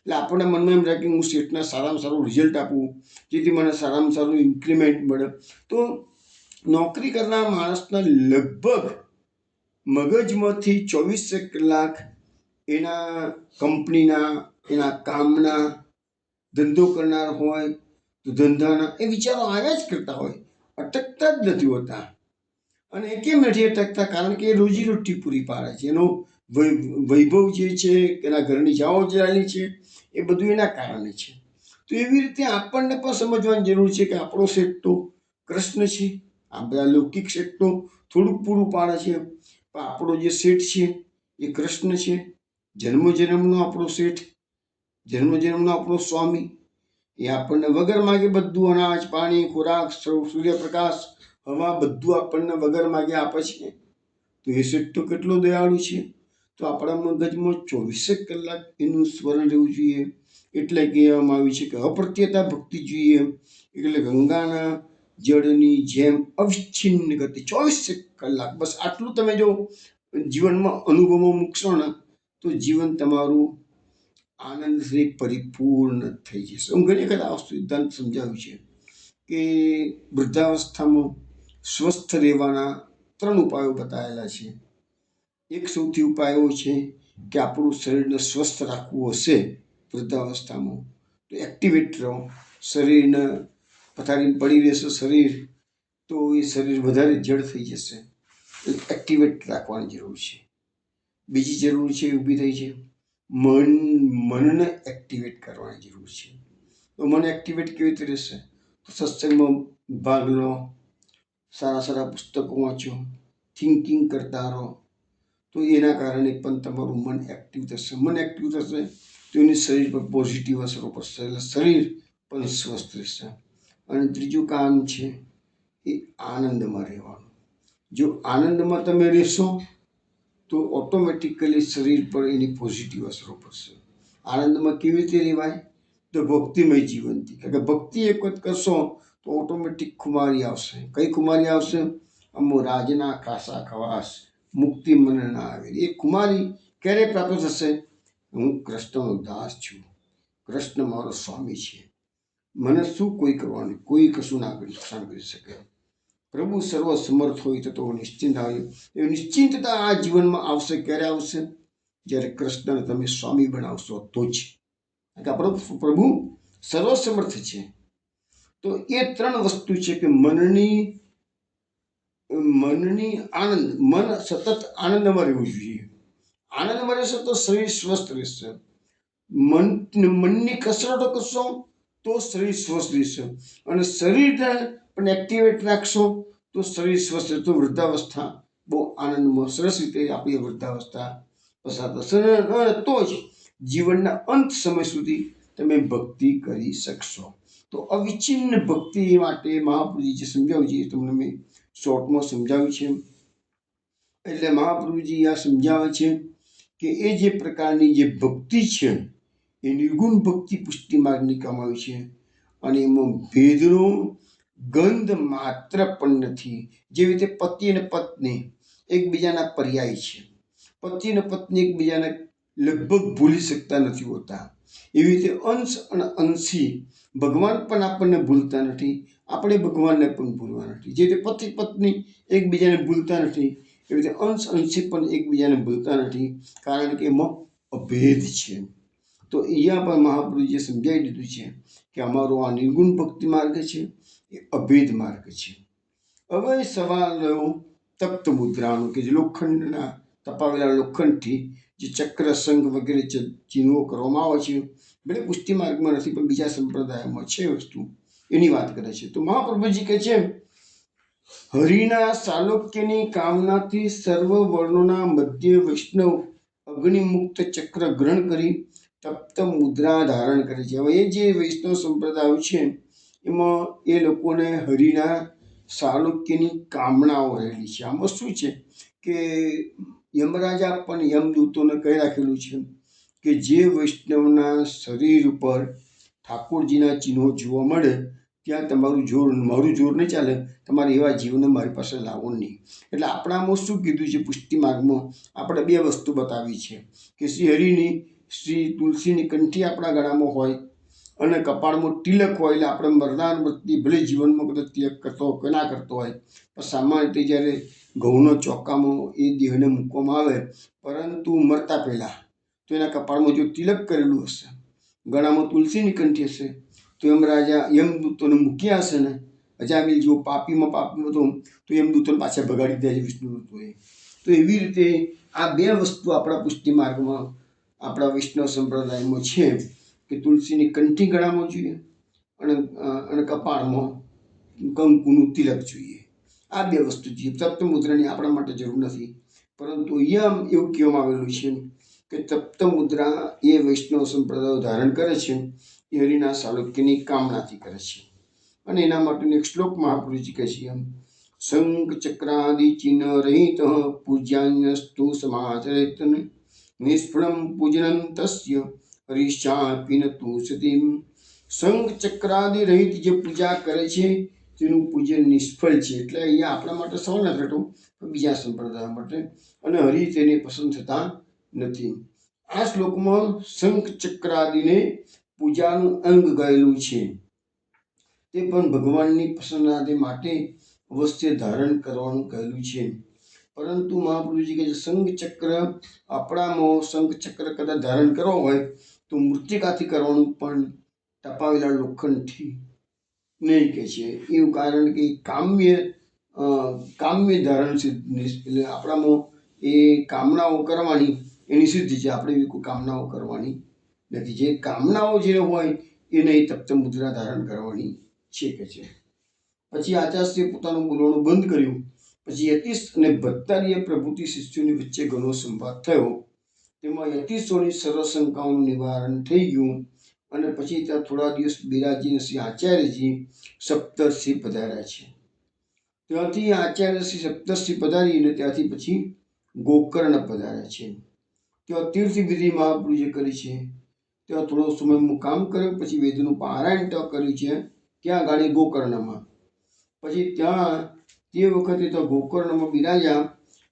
એટલે આપણને મનમાં એમ રહે કે હું શેઠને સારામાં સારું રિઝલ્ટ આપું, જેથી મને સારામાં સારું ઇન્ક્રીમેન્ટ મળે. તો નોકરી કરનાર માણસના લગભગ મગજમાંથી 24 કલાક એના કંપનીના, એના કામના, ધંધો કરનાર હોય તો ધંધાના એ વિચારો આવ્યા જ કરતા હોય, અટકતા જ નથી હોતા. અને એ કેમ નથી અટકતા? કારણ કે એ રોજીરોટી પૂરી પાડે છે, એનો વૈભવ જે છે, એના ઘરની જાઓ ચાલી છે, એ બધું એના કારણે છે. તો એવી રીતે આપણને પણ સમજવાની જરૂર છે કે આપણો શેઠ તો કૃષ્ણ છે. આ બધા લૌકિક શેઠ તો થોડુંક પૂરું પાડે છે, પણ આપણો જે શેઠ છે એ કૃષ્ણ છે. જન્મ જન્મનો આપણો શેઠ, જન્મ જન્મનો આપણો સ્વામી, એ આપણને વગર માગે બધું અનાજ, પાણી, ખોરાક, સૂર્યપ્રકાશ, હવા બધું આપણને વગર માગે આપે છે. તો એ શેઠ તો કેટલો દયાળુ છે. તો આપણા મગજમાં 24 કલાક એનું સ્મરણ રહેવું જોઈએ. એટલે કહેવામાં આવ્યું છે કે અપ્રત્યતા ભક્તિ જોઈએ, એટલે ગંગાના જળની જેમ અવિચ્છિન્ન ગતિ 24 કલાક. બસ આટલું તમે જો જીવનમાં અનુભવમાં મૂકશો ને તો જીવન તમારું આનંદથી પરિપૂર્ણ થઈ જશે. હું ઘણી વખત આ સિદ્ધાંત સમજાવ્યું છે કે વૃદ્ધાવસ્થામાં સ્વસ્થ રહેવાના 3 ઉપાયો બતાવેલા છે. એક સૌથી ઉપાય એવો છે કે આપણું શરીરને સ્વસ્થ રાખવું હશે વૃદ્ધાવસ્થામાં તો એક્ટિવેટ રહો. શરીરને પથારી પડી રહેશે શરીર તો એ શરીર વધારે જડ થઈ જશે. એક્ટિવેટ રાખવાની જરૂર છે. બીજી જરૂર છે ઊભી થઈ છે મનને એક્ટિવેટ કરવાની જરૂર છે. તો મન એક્ટિવેટ કેવી રીતે રહેશે? તો સત્સંગમાં ભાગ લો, સારા સારા પુસ્તકો વાંચો, થિંકિંગ કરતા રહો. તો એના કારણે પણ તમારું મન એક્ટિવ થશે. મન એક્ટિવ થશે તો એની શરીર પર પોઝિટિવ અસરો પડશે, એટલે શરીર પણ સ્વસ્થ રહેશે. અને ત્રીજું કામ છે એ આનંદમાં રહેવાનું. જો આનંદમાં તમે રહેશો તો ઓટોમેટિકલી શરીર પર એની પોઝિટિવ અસરો પડશે. આનંદમાં કેવી રીતે રહેવાય? તો ભક્તિમય જીવનથી. કારણ કે ભક્તિ એક વખત કરશો તો ઓટોમેટિક ખુમારી આવશે. કઈ ખુમારી આવશે? અમો રાજના ખાસા ખવાસ, મુક્તિ મને ના આવે. એ ખુમારી ક્યારે પ્રાપ્ત થશે? હું કૃષ્ણનો દાસ છું, કૃષ્ણ મારો સ્વામી છે, મને શું કોઈ કરવાનું? કોઈ કશું ના કરી શકે. પ્રભુ સર્વ સમર્થ હોય તો નિશ્ચિંત આવે. એ નિશ્ચિંતતા આ જીવનમાં આવશે. ક્યારે આવશે? જ્યારે કૃષ્ણને તમે સ્વામી બનાવશો તો જ. પ્રભુ સર્વ સમર્થ છે. તો એ 3 વસ્તુ છે કે મનની આનંદ, મન સતત આનંદમાં રહેવું જોઈએ. આનંદમાં રહેશે તો શરીર સ્વસ્થ રહેશે. મનની કસરતો કરશો તો શરીર સ્વસ્થ રહેશે. અને શરીરને પણ એક્ટિવેટ રાખશો તો શરીર સ્વસ્થ રહેશે. તો વૃદ્ધાવસ્થા બહુ આનંદમાં સરસ રીતે આપણી વૃદ્ધાવસ્થા પસાર થશે. તો જ જીવનના અંત સમય સુધી તમે ભક્તિ કરી શકશો. તો અવિચ્છિન્ન ભક્તિ માટે મહાપ્રભુજી જે સમજાવ્યું છે એ તમને મેં શોર્ટમાં સમજાવ્યું છે. એટલે મહાપ્રભુજી આ સમજાવે છે કે એ જે પ્રકારની જે ભક્તિ છે એ નિર્ગુણ ભક્તિ પુષ્ટિ માર્ગની કમાવી છે. અને એમાં ભેદનો ગંધ માત્ર પણ નથી. જેવી રીતે પતિ અને પત્ની એકબીજાના પર્યાય છે. પતિ અને પત્ની એકબીજાને લગભગ ભૂલી શકતા નથી હોતા. એવી રીતે અંશ અને અંશી ભગવાન પણ આપણને ભૂલતા નથી, આપણે ભગવાનને પણ ભૂલવા નથી. જે રીતે પતિ પત્ની એકબીજાને ભૂલતા નથી એવી રીતે અંશ અંશી પણ એકબીજાને ભૂલતા નથી, કારણ કે એમાં અભેદ છે. તો અહીંયા પણ મહાપ્રભુજીએ સમજાવી દીધું છે કે અમારો આ નિર્ગુણ ભક્તિ માર્ગ છે એ અભેદ માર્ગ છે. હવે સવાલ રહ્યો તપ્ત મુદ્રાનો કે જે લોખંડના તપાવેલા લોખંડથી જે ચક્ર સંઘ વગેરે ચિહ્નો કરવામાં આવે છે. ભલે પુષ્ટિ માર્ગમાં નથી પણ બીજા સંપ્રદાયમાં છે વસ્તુ, એની વાત કરે છે. તો મહાપ્રભુજી કહે છે હરિના સાલોક્યની કામનાથી સર્વ વર્ણોના મધ્ય વૈષ્ણવ અગ્નિમુક્ત ચક્ર ગ્રહણ કરી તપ્ત મુદ્રા ધારણ કરે છે. હવે એ જે વૈષ્ણવ સંપ્રદાય છે એમાં એ લોકોને હરિના સાલોક્યની કામનાઓ રહેલી છે. આમાં શું છે કે યમરાજા પણ યમદૂતોને કહી રાખેલું છે કે જે વૈષ્ણવના શરીર ઉપર ઠાકોરજીના ચિહ્નો જોવા મળે ત્યાં તમારું જોર, મારું જોર નહીં ચાલે, તમારે એવા જીવને મારી પાસે લાવવો નહીં. એટલે આપણામાં શું કીધું છે? પુષ્ટિ માર્ગમાં આપણે 2 વસ્તુ બતાવી છે કે શ્રી હરિની શ્રી તુલસીની કંઠી આપણા ગળામાં હોય અને કપાળમાં તિલક હોય. એટલે આપણે મરનાર વ્યક્તિ ભલે જીવનમાં કદાચ તિલક કરતો હોય કે ના કરતો હોય, પણ સામાન્ય રીતે જ્યારે ઘઉંનો ચોકામાં એ દેહને મૂકવામાં આવે, પરંતુ મરતા પહેલાં તો એના કપાળમાં જો તિલક કરેલું હશે, ગળામાં તુલસીની કંઠી હશે, તો યમરાજા યમદૂતોને મૂક્યા હશે ને અજામિલ જો પાપીમાં તો યમદૂતોને પાછા ભગાડી દે છે વિષ્ણુદૂતોએ. તો એવી રીતે આ 2 વસ્તુ આપણા પુષ્ટિ માર્ગમાં આપણા વૈષ્ણવ સંપ્રદાયમાં છે કે તુલસીની કંઠી ગળામાં જોઈએ અને કપાળમાં કંકુનું તિલક જોઈએ. આ 2 વસ્તુ જોઈએ. તપ્ત મુદ્રાની આપણા માટે જરૂર નથી, પરંતુ અહીંયા એવું કહેવામાં આવેલું છે કે તપ્ત મુદ્રા એ વૈષ્ણવ સંપ્રદાયો ધારણ કરે છે એ હરિના સાલોક્યની કામનાથી કરે છે. અને એના માટેનો એક શ્લોક મહાપુરુષજી કહે છે એમ શંખ ચક્રાદિ ચિહ્ન રહિત પૂજ્યાન્યસ્તુ સમાચરેત નિષ્ફળમ પૂજનમ તસ્ય હરિશાપી ન તુષતીમ. શંખ ચક્રાદિ રહિત જે પૂજા કરે છે તેનું પૂજન નિષ્ફળ છે. એટલે અહીંયા આપણા માટે સવાલ નથી થતો, પણ બીજા સંપ્રદાય માટે, અને હરિ તેને પસંદ થતા નથી. આ શ્લોકમાં શંખ ચક્રાદિને પૂજાનું અંગ ગયેલું છે. તે પણ ભગવાનની પ્રસન્નતા માટે અવશ્ય ધારણ કરવાનું કહેલું છે. પરંતુ મહાપ્રભુજી કહે છે શંખ ચક્ર આપણામાં શંખ ચક્ર કદાચ ધારણ કરવો હોય તો મૃત્તિકાથી કરવાનું, પણ ટપાવેલા લોખંડથી નહીં કહે છે. એવું કારણ કે કામ્ય ધારણ સિદ્ધ, એટલે આપણામાં એ કામનાઓ કરવાની એની સિદ્ધિ છે. આપણે એવી કોઈ કામનાઓ કરવાની નથી. જે કામનાઓ જે હોય એ નહીં તપ્ત મુદ્રા ધારણ કરવાની છે કે છે. પછી આચાર્યશ્રીએ પોતાનું બોલવાનું બંધ કર્યું. પછી યતીશ અને ભટ્ટારીય પ્રભુતિ શિષ્યોની વચ્ચે ઘણો સંવાદ થયો. તેમાં યતીશોની સર્વ શંકાઓનું નિવારણ થઈ ગયું. અને પછી ત્યાં થોડા દિવસ બિરાજીને શ્રી આચાર્યજી સપ્તર્ષિ પધાર્યા છે. ત્યાંથી આચાર્ય શ્રી સપ્તર્ષિ પધારીને ત્યાંથી પછી ગોકર્ણ પધાર્યા છે. ત્યાં તીર્થ વિધિ મહાપ્રભુએ કરી છે. ત્યાં થોડો સમય મુકામ કર્યો. પછી વેદનું પારાયણ ત્યાં કર્યું છે. ક્યાં ગાડી? ગોકર્ણમાં. પછી ત્યાં તે વખતે તો ગોકર્ણમાં બિરાજ્યા.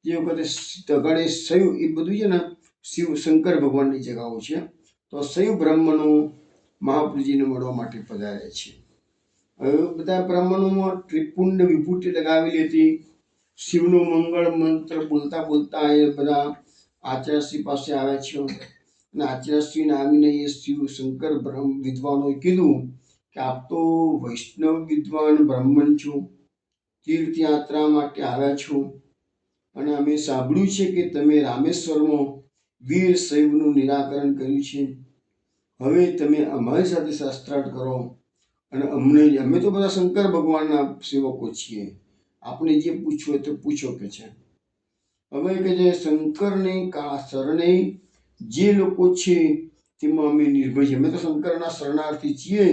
તે વખતે તગાડે શૈવ એ બધું છે ને શિવ શંકર ભગવાનની જગાઓ છે. તો શૈવ બ્રાહ્મણો મહાપ્રભુજીને મળવા માટે પધાર્યા છે. હવે બધા બ્રાહ્મણોમાં ત્રિપુંડ વિભૂતિ લગાવેલી હતી. શિવનો મંગળ મંત્ર બોલતા બોલતા એ બધા આચાર્યશ્રી પાસે આવ્યા છે. અને આચાર્યશ્રીને આવીને એ શિવ શંકર વિદ્વાનોએ કીધું કે આપ તો વૈષ્ણવ વિદ્વાન બ્રાહ્મણ છો, તીર્થયાત્રા માટે આવ્યા છો, અને અમે સાંભળ્યું છે કે તમે રામેશ્વરમાં વીર શૈવનું નિરાકરણ કર્યું છે. હવે તમે અમારી સાથે શાસ્ત્રાર્થ કરો, અને અમે તો બધા શંકર ભગવાનના સેવકો છીએ, આપણે જે પૂછવું હોય તો પૂછો કે છે. હવે કે જે શંકરને શરણે જે લોકો છે તેમાં અમે નિર્ભય છીએ. અમે તો શંકરના શરણાર્થી છીએ,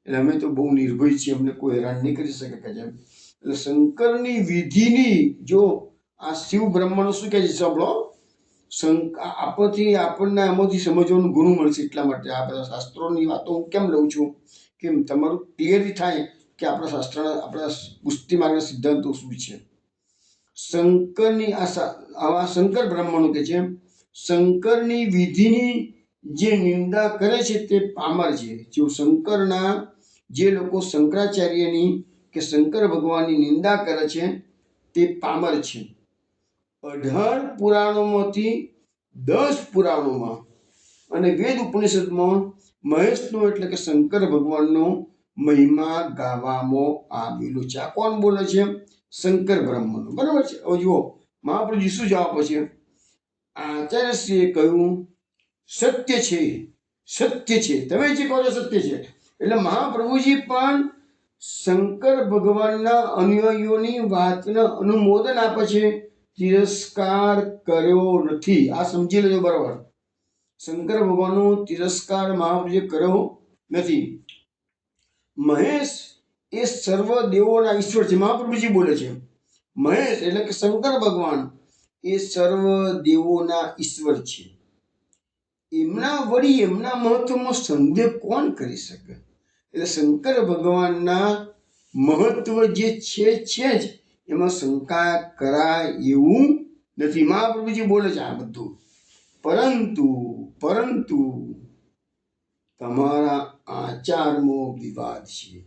એટલે અમે તો બહુ નિર્ભય છીએ, અમને કોઈ હેરાન નહીં કરી શકે કે જેમ. એટલે શંકરની વિધિની જો આ શિવ બ્રહ્મણો શું કહે છે સાંભળો, આપણને આમાંથી સમજવાનું ઘણું મળશે. એટલા માટે આ બધા શાસ્ત્રોની વાતો હું કેમ લઉં છું, કે તમારું ક્લિયર થાય કે આપણા આપણા પુષ્ટિ માર્ગના સિદ્ધાંતો શું છે. શંકરની આવા શંકર બ્રાહ્મણો કે છે શંકરની વિધિની જે નિંદા કરે છે તે પામર છે. જો શંકરના જે લોકો શંકરાચાર્યની કે શંકર ભગવાનની નિંદા કરે છે તે પામર છે. 18 પુરાણોમાંથી 10 પુરાણોમાં અને વેદ ઉપનિષદમાં મહેશનો એટલે કે શંકર ભગવાનનો મહિમા ગાવામાં આવેલો છે. આ કોણ બોલે છે? શંકર બ્રાહ્મણો. બરાબર છે. હવે જુઓ મહાપ્રભુજી શું જવાબ પછી આચાર્યશ્રીએ કહ્યું સત્ય છે, સત્ય છે, તમે જે કહો છો સત્ય છે. એટલે મહાપ્રભુજી પણ શંકર ભગવાનના અનુયાયીઓની વાતને અનુમોદન આપે છે, તિરસ્કાર કર્યો નથી. આ સમજી લેજો બરાબર. શંકર ભગવાનનો તિરસ્કાર મહાપ્રભુએ કર્યો નથી. મહેશ એ સર્વ દેવોના ઈશ્વર છે. મહાપ્રભુજી બોલે છે મહેશ એટલે કે શંકર ભગવાન એ સર્વ દેવોના ઈશ્વર છે. એમના વળી એમના મહત્વમાં સંદેહ કોણ કરી શકે? એટલે શંકર ભગવાનના મહત્વ જે છે જ એમાં શંકા કરાય એવું નથી. મહાપ્રભુજી બોલે છે આ બધું. પરંતુ તમારા આચારમાં વિવાદ છે.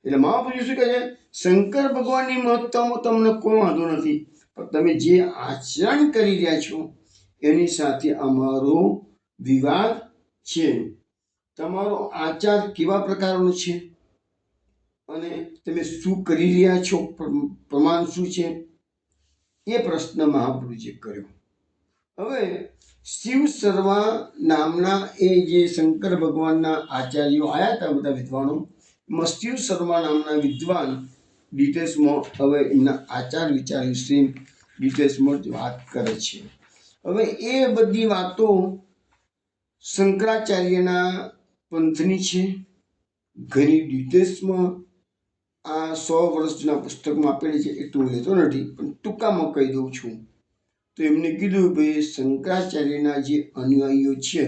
એટલે મહાપ્રભુ શું કહે છે? શંકર ભગવાનની મહત્તામાં તમને કોઈ વાંધો નથી, પણ તમે જે આચરણ કરી રહ્યા છો એની સાથે અમારો વિવાદ છે. તમારો આચાર કેવા પ્રકારનો છે અને તમે શું કરી રહ્યા છો, પ્રમાણ શું છે, એ પ્રશ્ન મહાપ્રભુજીએ કર્યો. હવે શિવ શર્મા નામના એ જે શંકર ભગવાનના આચાર્યો આવ્યા હતા બધા વિદ્વાનો, એમાં શિવ શર્મા નામના વિદ્વાન ડિટેલ્સમાં હવે એમના આચાર વિચાર વિશે ડિટેલ્સમાં વાત કરે છે. હવે એ બધી વાતો શંકરાચાર્યના પંથની છે. ઘણી ડિટેલ્સમાં આ 100 વર્ષ જૂના પુસ્તકમાં આપેલી છે, એટલું લેતો નથી, પણ ટૂંકામાં કહી દઉં છું. તો એમને કીધું ભાઈ શંકરાચાર્યના જે અનુયાયીઓ છે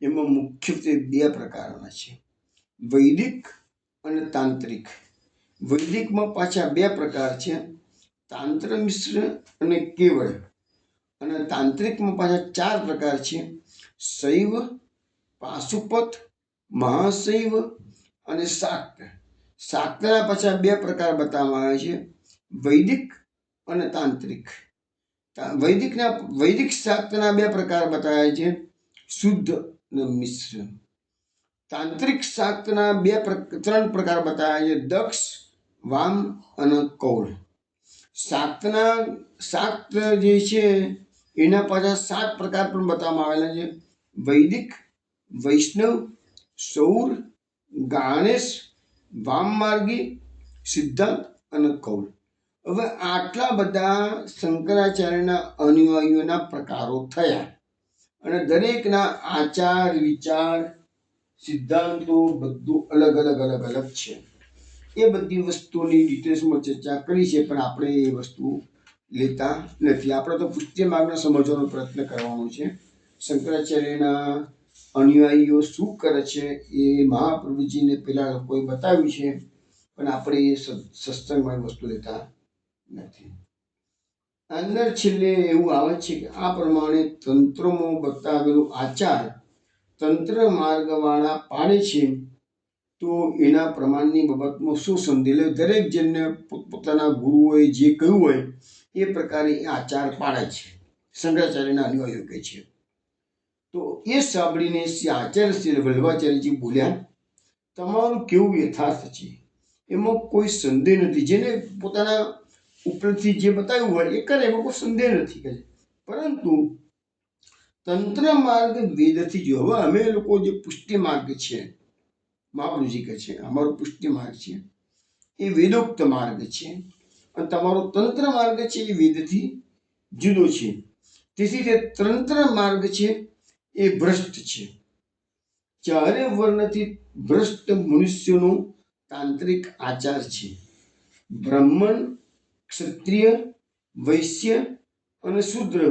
એમાં મુખ્યત્વે બે પ્રકારના છે, વૈદિક અને તાંત્રિક. વૈદિકમાં પાછા બે પ્રકાર છે, તાંત્ર મિશ્ર અને કેવળ. અને તાંત્રિકમાં પાછા ચાર પ્રકાર છે, શૈવ, પાશુપત, મહાશૈવ અને શાક્ત. શાક્તના પાછા બે પ્રકાર બતાવવામાં આવે છે, વૈદિક અને તાંત્રિક. વૈદિક શાક્તના બે પ્રકાર બતાવ્યા છે, શુદ્ધ અને મિશ્ર. તાંત્રિક શાક્તના ત્રણ પ્રકાર બતાવ્યા છે, દક્ષ, વામ અને કૌળ. શાક્ત જે છે એના પાછા 7 પ્રકાર પણ બતાવવામાં આવેલા છે, વૈદિક, વૈષ્ણવ, સૌર, ગાણેશ, વામમાર્ગી, સિદ્ધાંત અને કૌલ. હવે આટલા બધા શંકરાચાર્યના અનુયાયીઓના પ્રકારો થયા અને દરેકના આચાર, વિચાર, સિદ્ધાંતો બધું અલગ અલગ છે. એ બધી વસ્તુની ડિટેલ્સમાં ચર્ચા કરી છે, પણ આપણે એ વસ્તુ લેતા નથી. આપણે તો પુષ્ટિ માર્ગને સમજવાનો પ્રયત્ન કરવાનો છે. શંકરાચાર્યના અનુયાયીઓ શું કરે છે એ મહાપ્રભુજીને પેલા લોકોએ બતાવ્યું છે, પણ આપણે એ સત્સંગમાં વસ્તુ લેતા નથી. અંદર છેલ્લે એવું આવે છે કે આ પ્રમાણે તંત્રમાં બતાવેલું આચાર તંત્ર માર્ગવાળા પાડે છે, તો એના પ્રમાણની બાબતમાં શું સંદેશ? દરેક જણને પોતપોતાના ગુરુઓએ જે કહ્યું હોય એ પ્રકારે આચાર પાડે છે, શંકરાચાર્યના અનુયાયીઓ કહે છે. તો એ સાંભળીને શ્રી આચાર્ય શ્રી વલ્લભાચાર્યજી બોલ્યા, તમારું કેવું યથાર્થ છે, એમાં કોઈ સંદેહ નથી. જેને પોતાના ઉપરથી જે બતાવ્યું હોય એ કરે, એમાં કોઈ સંદેહ નથી કહે. પરંતુ તંત્ર માર્ગ વેદથી જો, હવે અમે લોકો જે પુષ્ટિ માર્ગ છે, મહાપ્રભુજી કહે છે અમારો પુષ્ટિ માર્ગ છે એ વેદોક્ત માર્ગ છે, અને તમારો તંત્ર માર્ગ છે એ વેદથી જુદો છે. તેથી તે તંત્ર માર્ગ છે એ ભ્રષ્ટ છે. ચારે વર્ણથી ભ્રષ્ટ મનુષ્યનો તાંત્રિક આચાર છે. બ્રાહ્મણ, ક્ષત્રિય, વૈશ્ય અને શૂદ્ર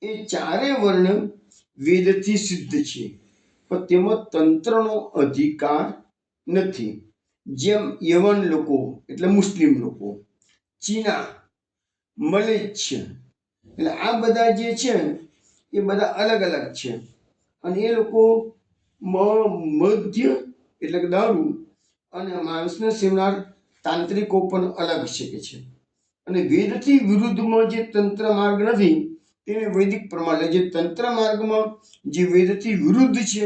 એ ચારે વર્ણ વેદથી સિદ્ધ છે, પણ તેમાં તંત્રનો અધિકાર નથી. જેમ યવન લોકો એટલે મુસ્લિમ લોકો, ચીના, મલેચ્છ, એટલે આ બધા જે છે એ બધા અલગ છે. અને એ લોકો મધ્ય એટલે કે દારૂ અને માંસને સેવનાર તાંત્રિકો પણ અલગ છે કે છે. અને વેદથી વિરુદ્ધમાં જે તંત્ર માર્ગ નથી તેને વૈદિક પ્રમાણે, જે તંત્ર માર્ગમાં જે વેદથી વિરુદ્ધ છે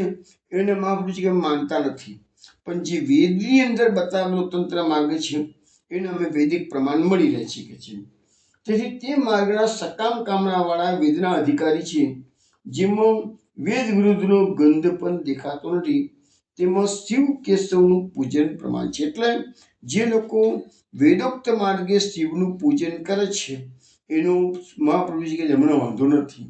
એને મહાપુરુષ માનતા નથી, પણ જે વેદની અંદર બતાવેલો તંત્ર માર્ગ છે એને અમે વૈદિક પ્રમાણ મળી રહે છે કે છે. તેથી તે માર્ગના સકામ કામનાવાળા વેદના અધિકારી છે, જેમાં વેદ વિરુદ્ધનો ગંધ પણ દેખાતો નથી, તેમાં શિવ કેશવનું પૂજન પ્રમાણ છે. એટલે જે લોકો વેદોક્ત માર્ગે શિવનું પૂજન કરે છે એનો મહાપ્રભુજી કે એમનો વાંધો નથી,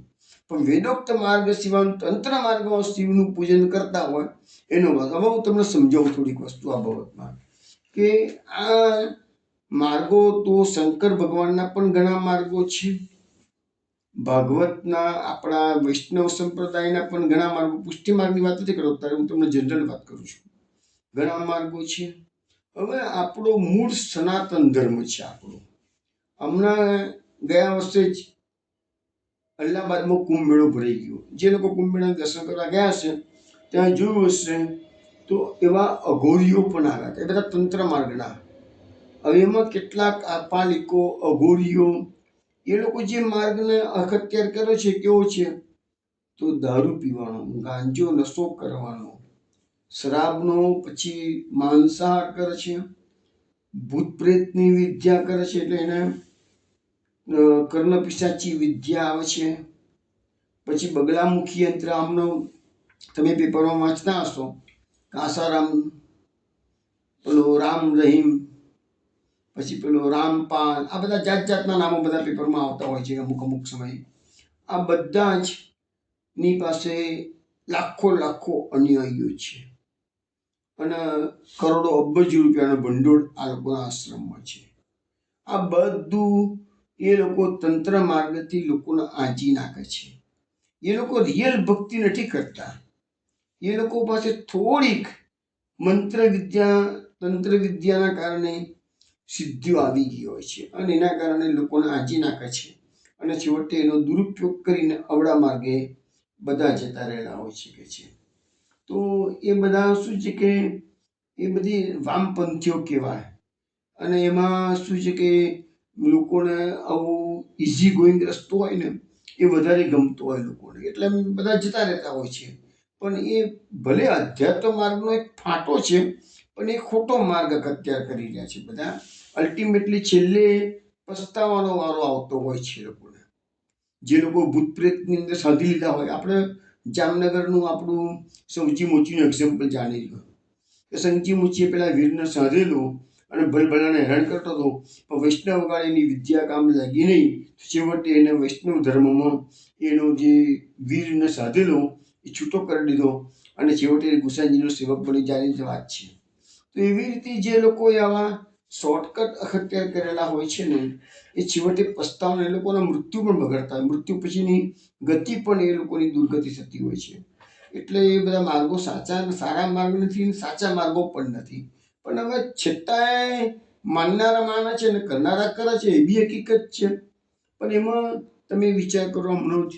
પણ વેદોક્ત માર્ગ સિવાય તંત્ર માર્ગમાં શિવનું પૂજન કરતા હોય એનો વાંધો. હવે હું તમને સમજાવું થોડીક વસ્તુ આ બાબતમાં, કે આ માર્ગો તો શંકર ભગવાનના પણ ઘણા માર્ગો છે, ભાગવતના આપણા વૈષ્ણવ સંપ્રદાયના પણ ઘણા માર્ગો. પુષ્ટિ માર્ગની વાત નથી કરતો ત્યારે, હું તમને જનરલ વાત કરું છું. ઘણા માર્ગો છે. હવે આપણો મૂળ સનાતન ધર્મ છે આપણો. હમણાં ગયા વર્ષે જ અલ્હાબાદમાં કુંભ મેળો ભરાઈ ગયો. જે લોકો કુંભ મેળાના દર્શન કરવા ગયા છે ત્યાં જોયું હશે તો એવા અઘોરીઓ પણ આવ્યા હતા, એ બધા તંત્ર માર્ગના. હવે એમાં કેટલાક પાલિકો, અઘોરીઓ, એ લોકો જે માર્ગને અખત્યાર કર્યો છે કેવો છે, તો દારૂ પીવાનો, ગાંજો નશો કરવાનો, શરાબનો, પછી માંસાહાર કરે છે, ભૂત પ્રેતની વિદ્યા કરે છે, એટલે એને કર્ણપિશાચી વિદ્યા આવે છે, પછી બગલામુખી યંત્ર. આમનો તમે પેપરમાં વાંચતા હશો, આસારામ, પેલો રામ રહીમ, પછી પેલો રામપાલ, આ બધા જાતના નામો બધા પેપરમાં આવતા હોય છે અમુક સમયે. આ બધા જ ની પાસે લાખો અનુયાયીઓ છે અને કરોડો અબજો રૂપિયાનો ભંડોળ આ લોકોના આશ્રમમાં છે. આ બધું એ લોકો તંત્ર માર્ગથી લોકોને આંજી નાખે છે. એ લોકો રિયલ ભક્તિ નથી કરતા. એ લોકો પાસે થોડીક મંત્ર વિદ્યા તંત્ર વિદ્યાના કારણે સિદ્ધિઓ આવી ગઈ હોય છે અને એના કારણે લોકોને આંજી નાખે છે અને છેવટે એનો દુરુપયોગ કરીને અવળા માર્ગે બધા જતા રહેલા હોય છે. તો એ બધા શું છે કે એ બધી વામપંથીઓ કહેવાય. અને એમાં શું છે કે લોકોને આવું ઇઝી ગોઈંગ રસ્તો હોય ને એ વધારે ગમતો હોય લોકોને, એટલે બધા જતા રહેતા હોય છે. પણ એ ભલે અધ્યાત્મ માર્ગનો એક ફાંટો છે, પણ એ ખોટો માર્ગ અત્યારે કરી રહ્યા છે બધા. અલ્ટિમેટલી છેલ્લે પસ્તાવાનો વારો આવતો હોય છે લોકોને. જે લોકો ભૂત પ્રેતની અંદર સાધી લીધા હોય, આપણે જામનગરનું આપણું સૌથી મોટું એક્ઝામ્પલ જાણી લો કે સંજી મુચીએ પેલા વીરને સાધેલું અને ભલભલાને હેરાન કરતો હતો, પણ વૈષ્ણવ ગાળ એની વિદ્યા કામ લાગી નહીં. છેવટે એને વૈષ્ણવ ધર્મમાં એનો જે વીરને સાધેલો એ છૂટો કરી દીધો અને છેવટે ગુસાઈજીનો સેવક બની જાય વાત છે. તો એવી રીતે જે લોકો આવા શોર્ટકટ અખત્યાર કરેલા હોય છે ને એ છેવટે પસ્તાવને એ લોકોના મૃત્યુ પણ બગડતા હોય. મૃત્યુ પછીની ગતિ પણ એ લોકોની દુર્ગતિ થતી હોય છે. એટલે એ બધા માર્ગો સારા માર્ગ નથી, સાચા માર્ગો પણ નથી. પણ હવે છતાંય માનનારા માને છે ને કરનારા કરે છે, એ બી હકીકત છે. પણ એમાં તમે વિચાર કરો, હમણાં જ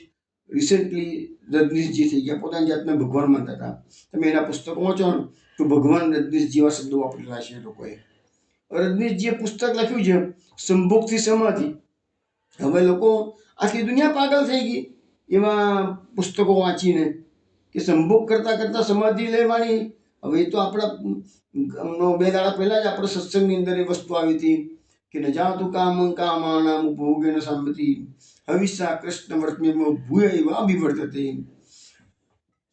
રિસેન્ટલી રજનીશજી થઈ ગયા, પોતાની જાતને ભગવાન માનતા હતા. તમે એના પુસ્તકો વાંચો ને તો ભગવાન રજનીશ જેવા શબ્દો વાપરેલા છે એ લોકોએ. રજનીશજીએ પુસ્તક લખ્યું છે સંભોગથી સમાધિ. હવે લોકો આખી દુનિયા પાગલ થઈ ગઈ એવા પુસ્તકો વાંચીને કે સંભોગ કરતા કરતા સમાધિ લેવાની. હવે એ તો આપણા 2 દાડા પહેલા જ આપણે સત્સંગની અંદર એ વસ્તુ આવી હતી કે ન જાતું કામ કામાનામ ભોગેન સંમતિ હવિષા કૃષ્ણ વર્તમેમાં ભૂયૈવા અભિવર્તતે.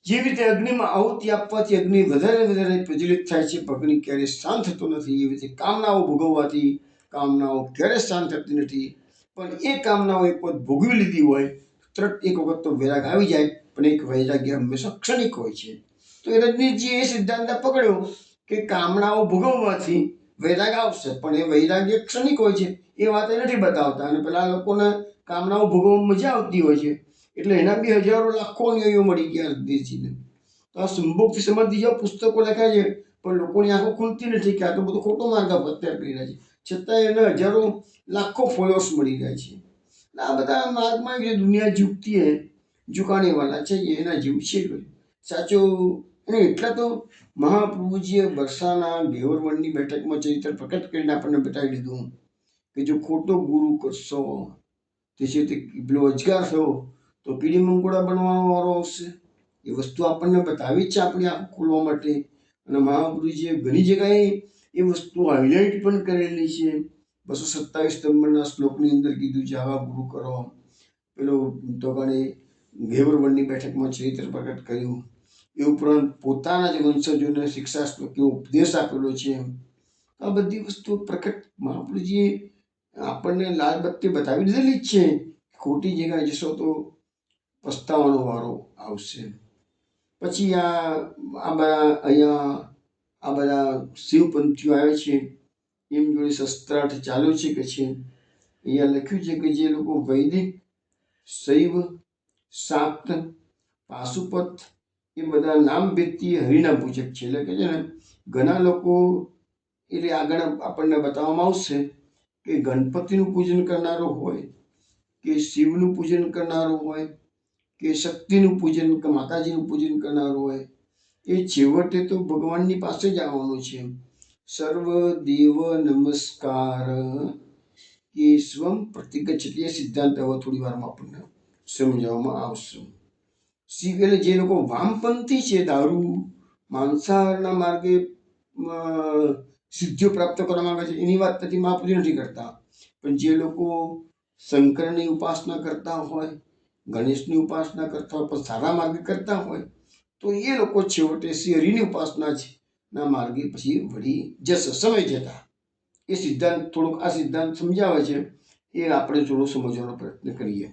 જેવી રીતે અગ્નિમાં આહુતિ આપવાથી અગ્નિ વધારે પ્રજ્વલિત થાય છે, પણ અગ્નિ ક્યારેય શાંત થતો નથી. એવી રીતે કામનાઓ ભોગવવાથી કામનાઓ ક્યારેય શાંત થતી નથી. પણ એ કામનાઓ એક વખત ભોગવી લીધી હોય તરત એક વખત તો વૈરાગ આવી જાય, પણ એક વૈરાગ્ય હંમેશા ક્ષણિક હોય છે. તો એ રજનીશજીએ એ સિદ્ધાંત પકડ્યો કે કામનાઓ ભોગવવાથી વૈરાગ આવશે, પણ એ વૈરાગ્ય ક્ષણિક હોય છે. એ વાત એ નથી બતાવતા. અને પેલા લોકોને કામનાઓ ભોગવવામાં મજા આવતી હોય છે, એટલે એના બી હજારો લાખો અનુયાયીઓ મળી ગયા રજનીશજીને. તો આ સંભોગથી સમાધિ જેવા પુસ્તકો લખ્યા છે, પણ લોકોની આંખો ખુલતી નથી કે આ તો બધું ખોટો માર્ગ અત્યારે કરી રહ્યા છે. છતાં એને હજારો લાખો ફોલોઅર્સ મળી રહ્યા છે. આ બધા માર્ગમાં જે દુનિયા ઝૂકતી હે, ઝુકાને વાલા चाहिए એના જેવું છે સાચો. અને એટલા તો મહાપ્રભુજીએ બરસાના ઘેવરવણની બેઠકમાં ચરિત્ર પ્રકટ કરીને આપણને બતાવી દીધું કે જો ખોટો ગુરુ કરશો તે છે તે પેલો અજગાર થયો તો કીડી મંકોડા બનવાનો વારો આવશે. એ વસ્તુ આપણને બતાવી જ છે આપણી આંખો ખોલવા માટે. અને મહાપ્રભુજીએ ઘણી જગ્યાએ એ વસ્તુ હાઇલાઇટ પણ કરેલી છે. 227 નંબરના શ્લોકની અંદર કીધું છે આવા ગુરુ કરો. પેલો તોગાને ઘેવરવણની બેઠકમાં ચરિત્ર પ્રકટ કર્યું. એ ઉપરાંત પોતાના જ વંશજોને શિક્ષા શ્લોકનો ઉપદેશ આપેલો છે. આ બધી વસ્તુ પ્રકટ મહાપ્રભુજીએ આપણને લાલ બત્તી બતાવી દીધેલી જ છે. ખોટી જગ્યાએ જશો તો પસ્તાવાનો વારો આવશે. પછી આ બધા શિવપંથીઓ આવે છે, એમ જોડે શસ્ત્રાર્થ ચાલુ છે કે છે. અહીંયા લખ્યું છે કે જે લોકો વૈદિક, શૈવ, શાક્ત, પાશુપત એ બધા નામ ભેદથી હરિના પૂજક છે. એટલે કે છે ને ઘણા લોકો એટલે આગળ આપણને બતાવવામાં આવશે કે ગણપતિનું પૂજન કરનારો હોય કે શિવનું પૂજન કરનારો હોય કે શક્તિનું પૂજન કે માતાજીનું પૂજન કરનારો હોય, એ છેવટે તો ભગવાનની પાસે જ આવવાનું છે. સર્વ દેવ નમસ્કાર કે સ્વમ પ્રતિગચ્છતિ. એ સિદ્ધાંત હવે થોડી વારમાં આપણને સમજાવવામાં આવશે. શિવ એટલે જે લોકો વામપંથી છે, દારૂ માંસાહારના માર્ગે સિદ્ધિઓ પ્રાપ્ત કરવા માંગે છે, એની વાત નથી મહાપુરુષ નથી કરતા. પણ જે લોકો શંકરની ઉપાસના કરતા હોય, ગણેશની ઉપાસના કરતા હોય, પણ સારા માર્ગે કરતા હોય, તો એ લોકો છેવટે શ્રી હરિની ઉપાસના ના માર્ગે પછી વળી જશે સમય જતા. એ સિદ્ધાંત થોડોક આ સિદ્ધાંત સમજાવે છે, એ આપણે થોડો સમજવાનો પ્રયત્ન કરીએ.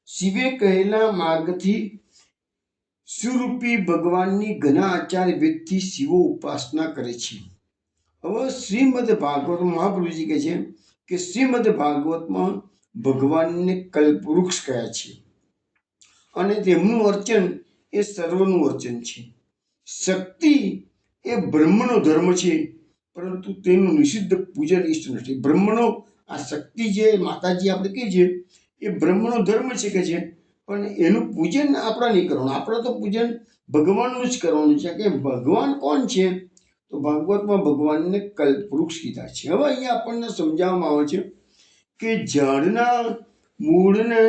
શિવે કહેલા માર્ગથી શિવરૂપી ભગવાનની ઘણા આચાર વેદથી શિવો ઉપાસના કરે છે. હવે શ્રીમદ ભાગવત મહાપ્રભુજી કહે છે કે શ્રીમદ ભાગવતમાં ભગવાનને કલ્પવૃક્ષ કહ્યા છે અને તેમનું અર્ચન એ સર્વનું અર્ચન છે. શક્તિ એ બ્રહ્મનો ધર્મ છે, પરંતુ તેનું નિષિદ્ધ પૂજન ઇષ્ટ નથી. બ્રહ્મનો આ શક્તિ જે માતાજી આપણે કહીએ છીએ એ બ્રહ્મનો ધર્મ છે કે છે, પણ એનું પૂજન આપણે નહીં કરવાનું. આપણે તો પૂજન ભગવાનનું જ કરવાનું છે. કે ભગવાન કોણ છે? તો ભાગવતમાં ભગવાનને કલ્પવૃક્ષ કીધા છે. હવે અહીંયા આપણને સમજાવવામાં આવે છે કે ઝાડના મૂળને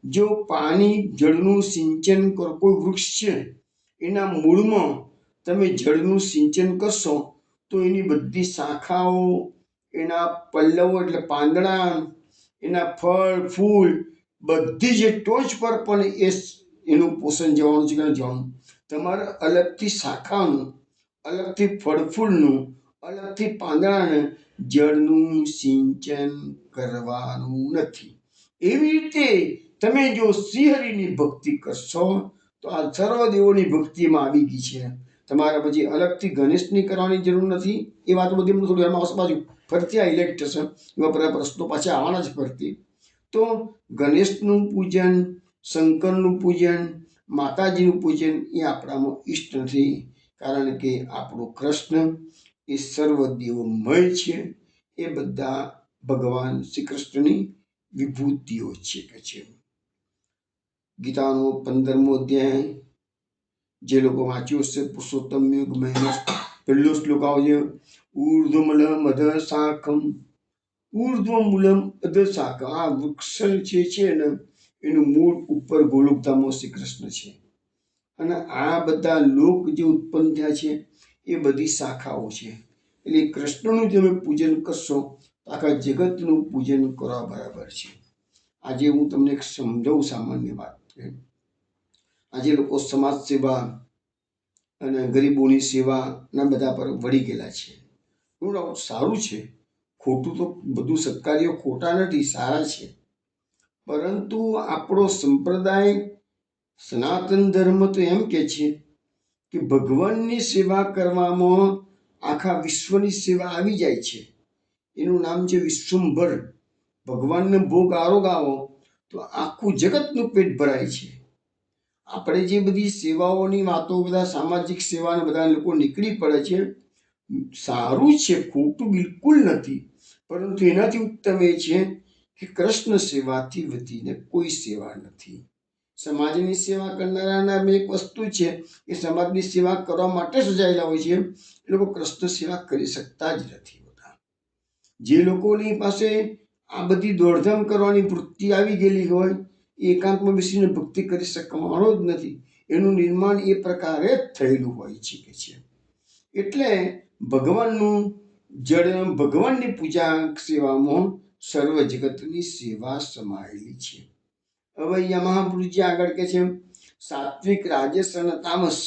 જો પાણી જળનું સિંચન કરો, કોઈ વૃક્ષ છે એના મૂળમાં તમે જળનું સિંચન કરશો તો એની બધી શાખાઓ, એના પલ્લવો એટલે પાંદડા, એના ફળ ફૂલ બધી જે ટોચ પર પણ એનું પોષણ જવાનું છે કે જવાનું. તમારે અલગથી શાખાનું, અલગથી ફળફૂલનું, અલગથી પાંદડાને જળનું સિંચન કરવાનું નથી. એવી રીતે તમે જો શ્રીહરિની ભક્તિ કરશો તો આ સર્વ દેવોની ભક્તિમાં આવી ગઈ છે. તમારે પછી અલગથી ગણેશની કરવાની જરૂર નથી. એ વાત બધી થોડી વારમાં આવશે, બાજુ ફરતી આ ઇલેક્ટ થશે, એવા પ્રશ્નો પાછા આવવાના જ ફરતી. તો ગણેશનું પૂજન, શંકરનું પૂજન, માતાજીનું પૂજન એ આપણામાં ઈષ્ટ નથી. કારણ કે આપણો કૃષ્ણ એ સર્વ દેવમય છે. એ બધા ભગવાન શ્રી કૃષ્ણની વિભૂતિઓ છે કે છે. ગીતાનો 15મો અધ્યાય જે લોકો વાંચ્યું હશે, પુરુષોત્તમ યુગ મહિના પહેલો શ્લોક આવશે, ઉર્ધ્વમૂલમ અધઃ શાખમ, ઉર્ધ્વમૂલમ અધઃ શાખમ. આ વૃક્ષ જે છે ને એનું મૂળ ઉપર ગોલોકધામમાં શ્રી કૃષ્ણ છે, અને આ બધા લોક જે ઉત્પન્ન થયા છે એ બધી શાખાઓ છે. એટલે કૃષ્ણનું તમે પૂજન કરશો તો આખા જગતનું પૂજન કરવા બરાબર છે. આજે હું તમને એક સમજાવું સામાન્ય વાત. આજે લોકો સમાજ સેવા અને ગરીબોની સેવાના બધા પર વળી ગયેલા છે. સારું છે, ખોટું તો બધું સત્કાર્યો ખોટા નથી, સારા છે. પરંતુ આપણો સંપ્રદાય સનાતન ધર્મ તો એમ કે છે કે ભગવાનની સેવા કરવામાં આખા વિશ્વની સેવા આવી જાય છે. એનું નામ છે વિશ્વંભર. ભગવાનને ભોગ આરોગાવો તો આખું જગતનું પેટ ભરાય છે. આપણે જે બધી સેવાઓની વાતો, બધા સામાજિક સેવાને બધા લોકો નીકળી પડે છે, સારું છે, ખોટું બિલકુલ નથી. પરંતુ એનાથી ઉત્તમ એ છે કે કૃષ્ણ સેવાથી વધીને કોઈ સેવા નથી. સમાજની સેવા કરનારાના એક વસ્તુ છે કે સમાજની સેવા કરવા માટે સજાયેલા હોય છે. એ લોકો કૃષ્ણ સેવા કરી શકતા જ નથી હોતા. જે લોકોની પાસે આ બધી દોડધામ કરવાની વૃત્તિ આવી ગયેલી હોય એ એકાંતમાં બેસીને ભક્તિ કરી શકવાનો જ નથી. એનું નિર્માણ એ પ્રકારે જ થયેલું હોય છે કે છે. એટલે ભગવાનનું ભગવાનની પૂજા સેવામાં સર્વ જગતની સેવા સમાયેલી છે. હવે અહીંયા મહાપુરુષજી આગળ કે છે સાત્વિક, રાજસ અને તામસ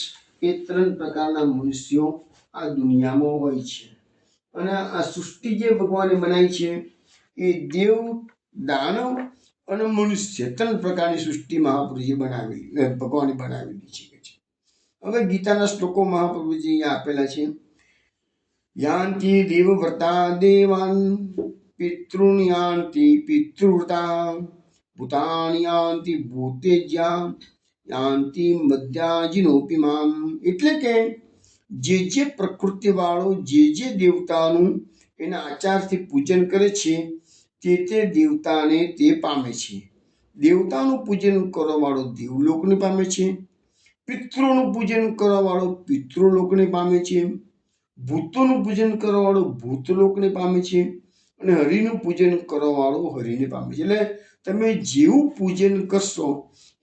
એ 3 પ્રકારના મનુષ્યો આ દુનિયામાં હોય છે. અને આ સૃષ્ટિ જે ભગવાને બનાવી છે એ દેવ, દાનવ અને મનુષ્ય 3 પ્રકારની સૃષ્ટિ મહાપુરુષે બનાવેલી, ભગવાને બનાવેલી છે. હવે ગીતાના શ્લોકો મહાપ્રભુજી આપેલા છે. યાન્તિ દેવવ્રતા દેવાન, પિતॄન યાન્તિ પિતૃવ્રતા, ભૂતાની યાન્તિ ભૂતેજ્યા, યાન્તિ મધ્યાજીનોપી મામ. એટલે કે જે પ્રકૃતિ વાળો જે દેવતાનું એના આચારથી પૂજન કરે છે તે દેવતાને તે પામે છે. દેવતાનું પૂજન કરવા વાળો દેવલોકને પામે છે, પિતૃનું પૂજન કરવા વાળો પિતૃલોકને પામે છે, ભૂતોનું પૂજન કરવા વાળો ભૂતલોકને પામે છે, અને હરિનું પૂજન કરવા વાળો હરિને પામે છે. એટલે તમે જેવું પૂજન કરશો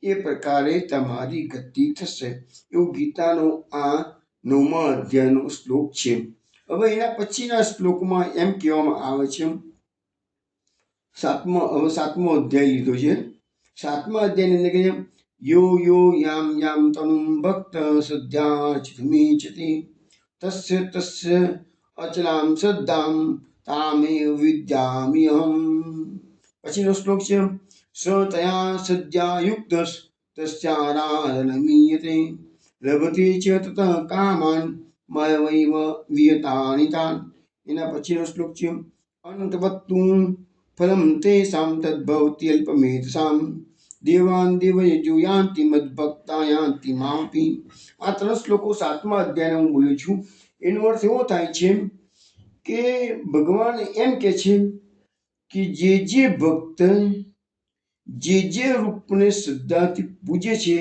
એ પ્રકારે તમારી ગતિ થશે. એવું ગીતાનો આ 9મા અધ્યાયનો શ્લોક છે. હવે એના પછીના શ્લોકમાં એમ કહેવામાં આવે છે, 7મો અધ્યાય લીધો છે. 7મા અધ્યાયની અંદર કહે છે યો યો યામ યામ તનુમ ભક્ત શ્રદ્ધ્યાચિતુમીચતિ તસ્ય તસ્ય અચલામ શ્રદ્ધામ તામેવ વિદ્યામ્યહમ. પછીનો શ્લોક છે સ તયા શ્રદ્ધ્યા યુક્ત તસ્યારાધનમીયતે લભતે ચ તત કામાન મયવૈવ વિયતાનિ તાન. એના પછીનો શ્લોક છે અંતવત્તુ ફલમ તેષાં તદ્ભવતિ અલ્પમેધસાં દેવાન દેવયજુ યાન્તિ મદ્ભક્તા યાન્તિ મામપી. આ 3 શ્લોકો 7મા અધ્યાયના હું બોલું છું. એનો અર્થ એવો થાય છે કે ભગવાન એમ કે છે કે જે ભક્ત જે રૂપને શ્રદ્ધાથી પૂજે છે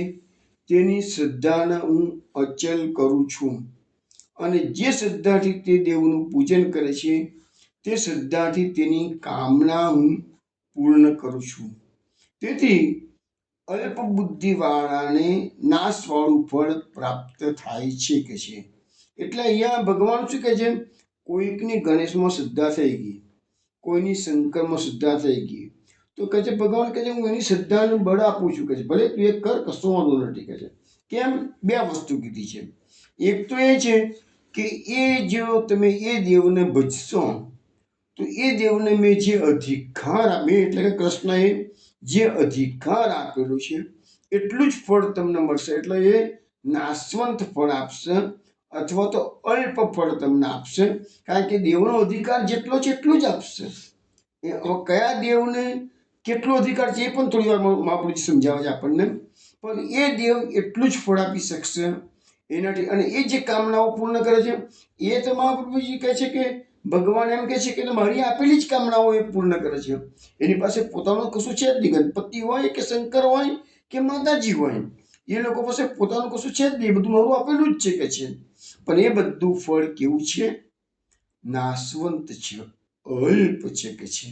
તેની શ્રદ્ધાને હું અચલ કરું છું, અને જે શ્રદ્ધાથી તે દેવનું પૂજન કરે છે તે શ્રદ્ધાથી તેની કામના હું પૂર્ણ કરું છું. તેથી અલ્પ બુદ્ધિવાળાને નાશવાળું ફળ પ્રાપ્ત થાય છે કે છે. એટલે અહીંયા ભગવાન શું કહે છે, કોઈકની ગણેશમાં શ્રદ્ધા થઈ ગઈ, કોઈની શંકરમાં શ્રદ્ધા થઈ ગઈ, તો કહે છે ભગવાન કહે છે હું એની શ્રદ્ધાને બળ આપું છું કે છે, ભલે તું એ કર, કશો વાંધો નથી કે છે. કેમ? 2 વસ્તુ કીધી છે. એક તો એ છે કે એ જો તમે એ દેવને ભજશો તો એ દેવને મેં જે અધિકાર આપે, એટલે કે કૃષ્ણએ જે અધિકાર આપેલો છે એટલું જ ફળ તમને મળશે. એટલે એ નાશવંત ફળ આપશે અથવા તો અલ્પ ફળ તમને આપશે, કારણ કે દેવનો અધિકાર જેટલો છે એટલું જ આપશે. કયા દેવને કેટલો અધિકાર છે એ પણ થોડી વાર મહાપ્રભુજી સમજાવે છે આપણને, પણ એ દેવ એટલું જ ફળ આપી શકશે એનાથી. અને એ જે કામનાઓ પૂર્ણ કરે છે એ તો મહાપ્રભુજી કહે છે કે ભગવાન એમ કહે છે કે મારી આપેલી જ કામનાઓ એ પૂર્ણ કરે છે. એની પાસે પોતાનું કશું છે જ નહીં. ગણપતિ હોય કે શંકર હોય કે માતાજી હોય, એ લોકો પાસે પોતાનું કશું છે જ નહીં, બધું મારું આપેલું જ છે કે છે. પણ એ બધું ફળ કેવું છે? નાશવંત છે, અલ્પ છે કે છે.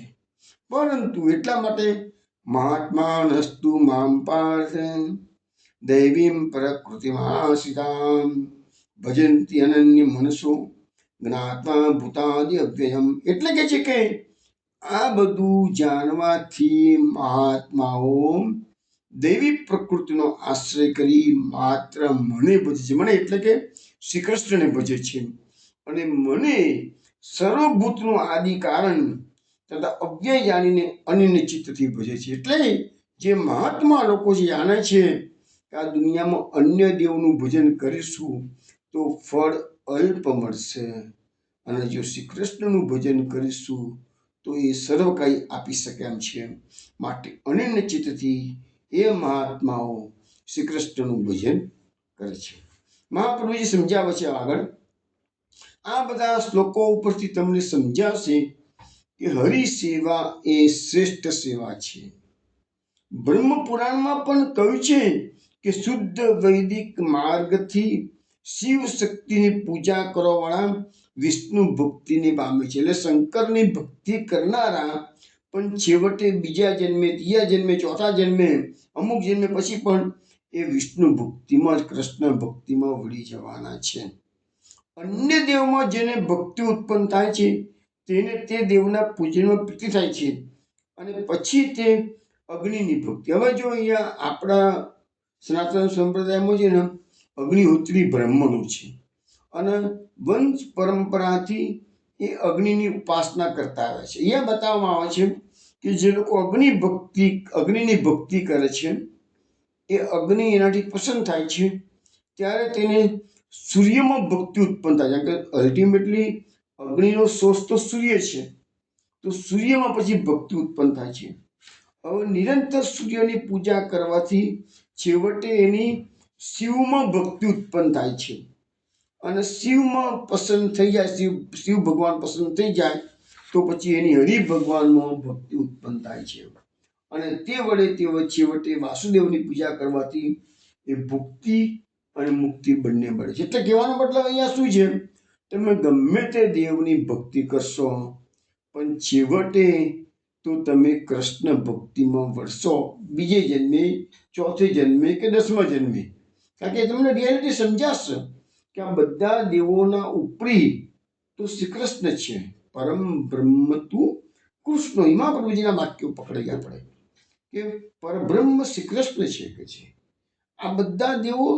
પરંતુ એટલા માટે મહાત્મા નસ્તુ મામ પાર્થ દૈવીમ પ્રકૃતિમાશ્રિતાં ભજંતી અનન્ય મનસો જ્ઞાત્વા ભૂતાદિ અવ્યયમ. એટલે કે છે કે આ બધું જાણવાથી મહાત્માઓ દૈવી પ્રકૃતિનો આશ્રય કરી માત્ર મને ભજે છે. મને એટલે કે શ્રી કૃષ્ણને ભજે છે, અને મને સર્વભૂતનું આદિ કારણ તથા અવ્યય જાણીને અનન્ય ચિત્તથી ભજે છે. એટલે જે મહાત્મા લોકો જે જાણે છે કે આ દુનિયામાં અન્ય દેવનું ભજન કરીશું તો ફળ અલ્પ મળશે, અને જો શ્રી કૃષ્ણનું ભજન કરીશું તો એ સર્વ કંઈ આપી શકે એમ છે. માટે અનન્ય ચિત્તથી એ મહાત્માઓ શ્રી કૃષ્ણનું ભજન કરે છે. મહાપ્રભુજી સમજાવે છે આગળ, આ બધા શ્લોકો ઉપરથી તમને સમજાશે કે હરિ સેવા એ શ્રેષ્ઠ સેવા છે. બ્રહ્મ પુરાણમાં પણ કહ્યું છે કે શુદ્ધ વૈદિક માર્ગથી શિવ શક્તિની પૂજા કરવાવાળા વિષ્ણુ ભક્તિને પામે છે. એટલે શંકરની ભક્તિ કરનારા પણ છેવટે બીજા જન્મે, ત્રીજા જન્મે, ચોથા જન્મે, અમુક જન્મે પછી પણ એ વિષ્ણુ ભક્તિમાં જ, કૃષ્ણ ભક્તિમાં વળી જવાના છે. અન્ય દેવમાં જેને ભક્તિ ઉત્પન્ન થાય છે તેને તે દેવના પૂજનમાં પ્રીતિ થાય છે, અને પછી તે અગ્નિની ભક્તિ. હવે જો અહીંયા આપણા સનાતન સંપ્રદાયમાં છે ને અગ્નિહોત્રી બ્રાહ્મણો છે, અને વંશ પરંપરાથી એ અગ્નિની ઉપાસના કરતા આવે છે. અહીંયા બતાવવામાં આવે છે કે જે લોકો અગ્નિની ભક્તિ કરે છે એ અગ્નિ એનાથી પસંદ થાય છે ત્યારે તેને સૂર્યમાં ભક્તિ ઉત્પન્ન થાય છે. કારણ કે અલ્ટિમેટલી અગ્નિનો સોર્સ તો સૂર્ય છે, તો સૂર્યમાં પછી ભક્તિ ઉત્પન્ન થાય છે. હવે નિરંતર સૂર્યની પૂજા કરવાથી છેવટે એની શિવમાં ભક્તિ ઉત્પન્ન થાય છે, અને શિવમાં પસંદ થઈ જાય, શિવ ભગવાન પસંદ થઈ જાય તો પછી એની હરિ ભગવાનમાં ભક્તિ ઉત્પન્ન થાય છે, અને તે વડે છેવટે વાસુદેવની પૂજા કરવાથી એ ભુક્તિ અને મુક્તિ બંને મળે છે. એટલે કહેવાનો મતલબ અહીંયા શું છે, તમે ગમે તે દેવની ભક્તિ કરશો પણ છેવટે તો તમે કૃષ્ણ ભક્તિમાં વળશો, બીજે જન્મે, ચોથે જન્મે કે 10મા જન્મે. કારણ કે તમને રિયાલિટી સમજાશે કે આ બધા દેવોના ઉપરી તો શ્રી કૃષ્ણ છે. પરમ બ્રહ્મ તું કૃષ્ણ. મહાપ્રભુજીના વાક્યો પકડાઈ આપણે કે પરબ્રહ્મ શ્રી કૃષ્ણ છે કે છે. આ બધા દેવો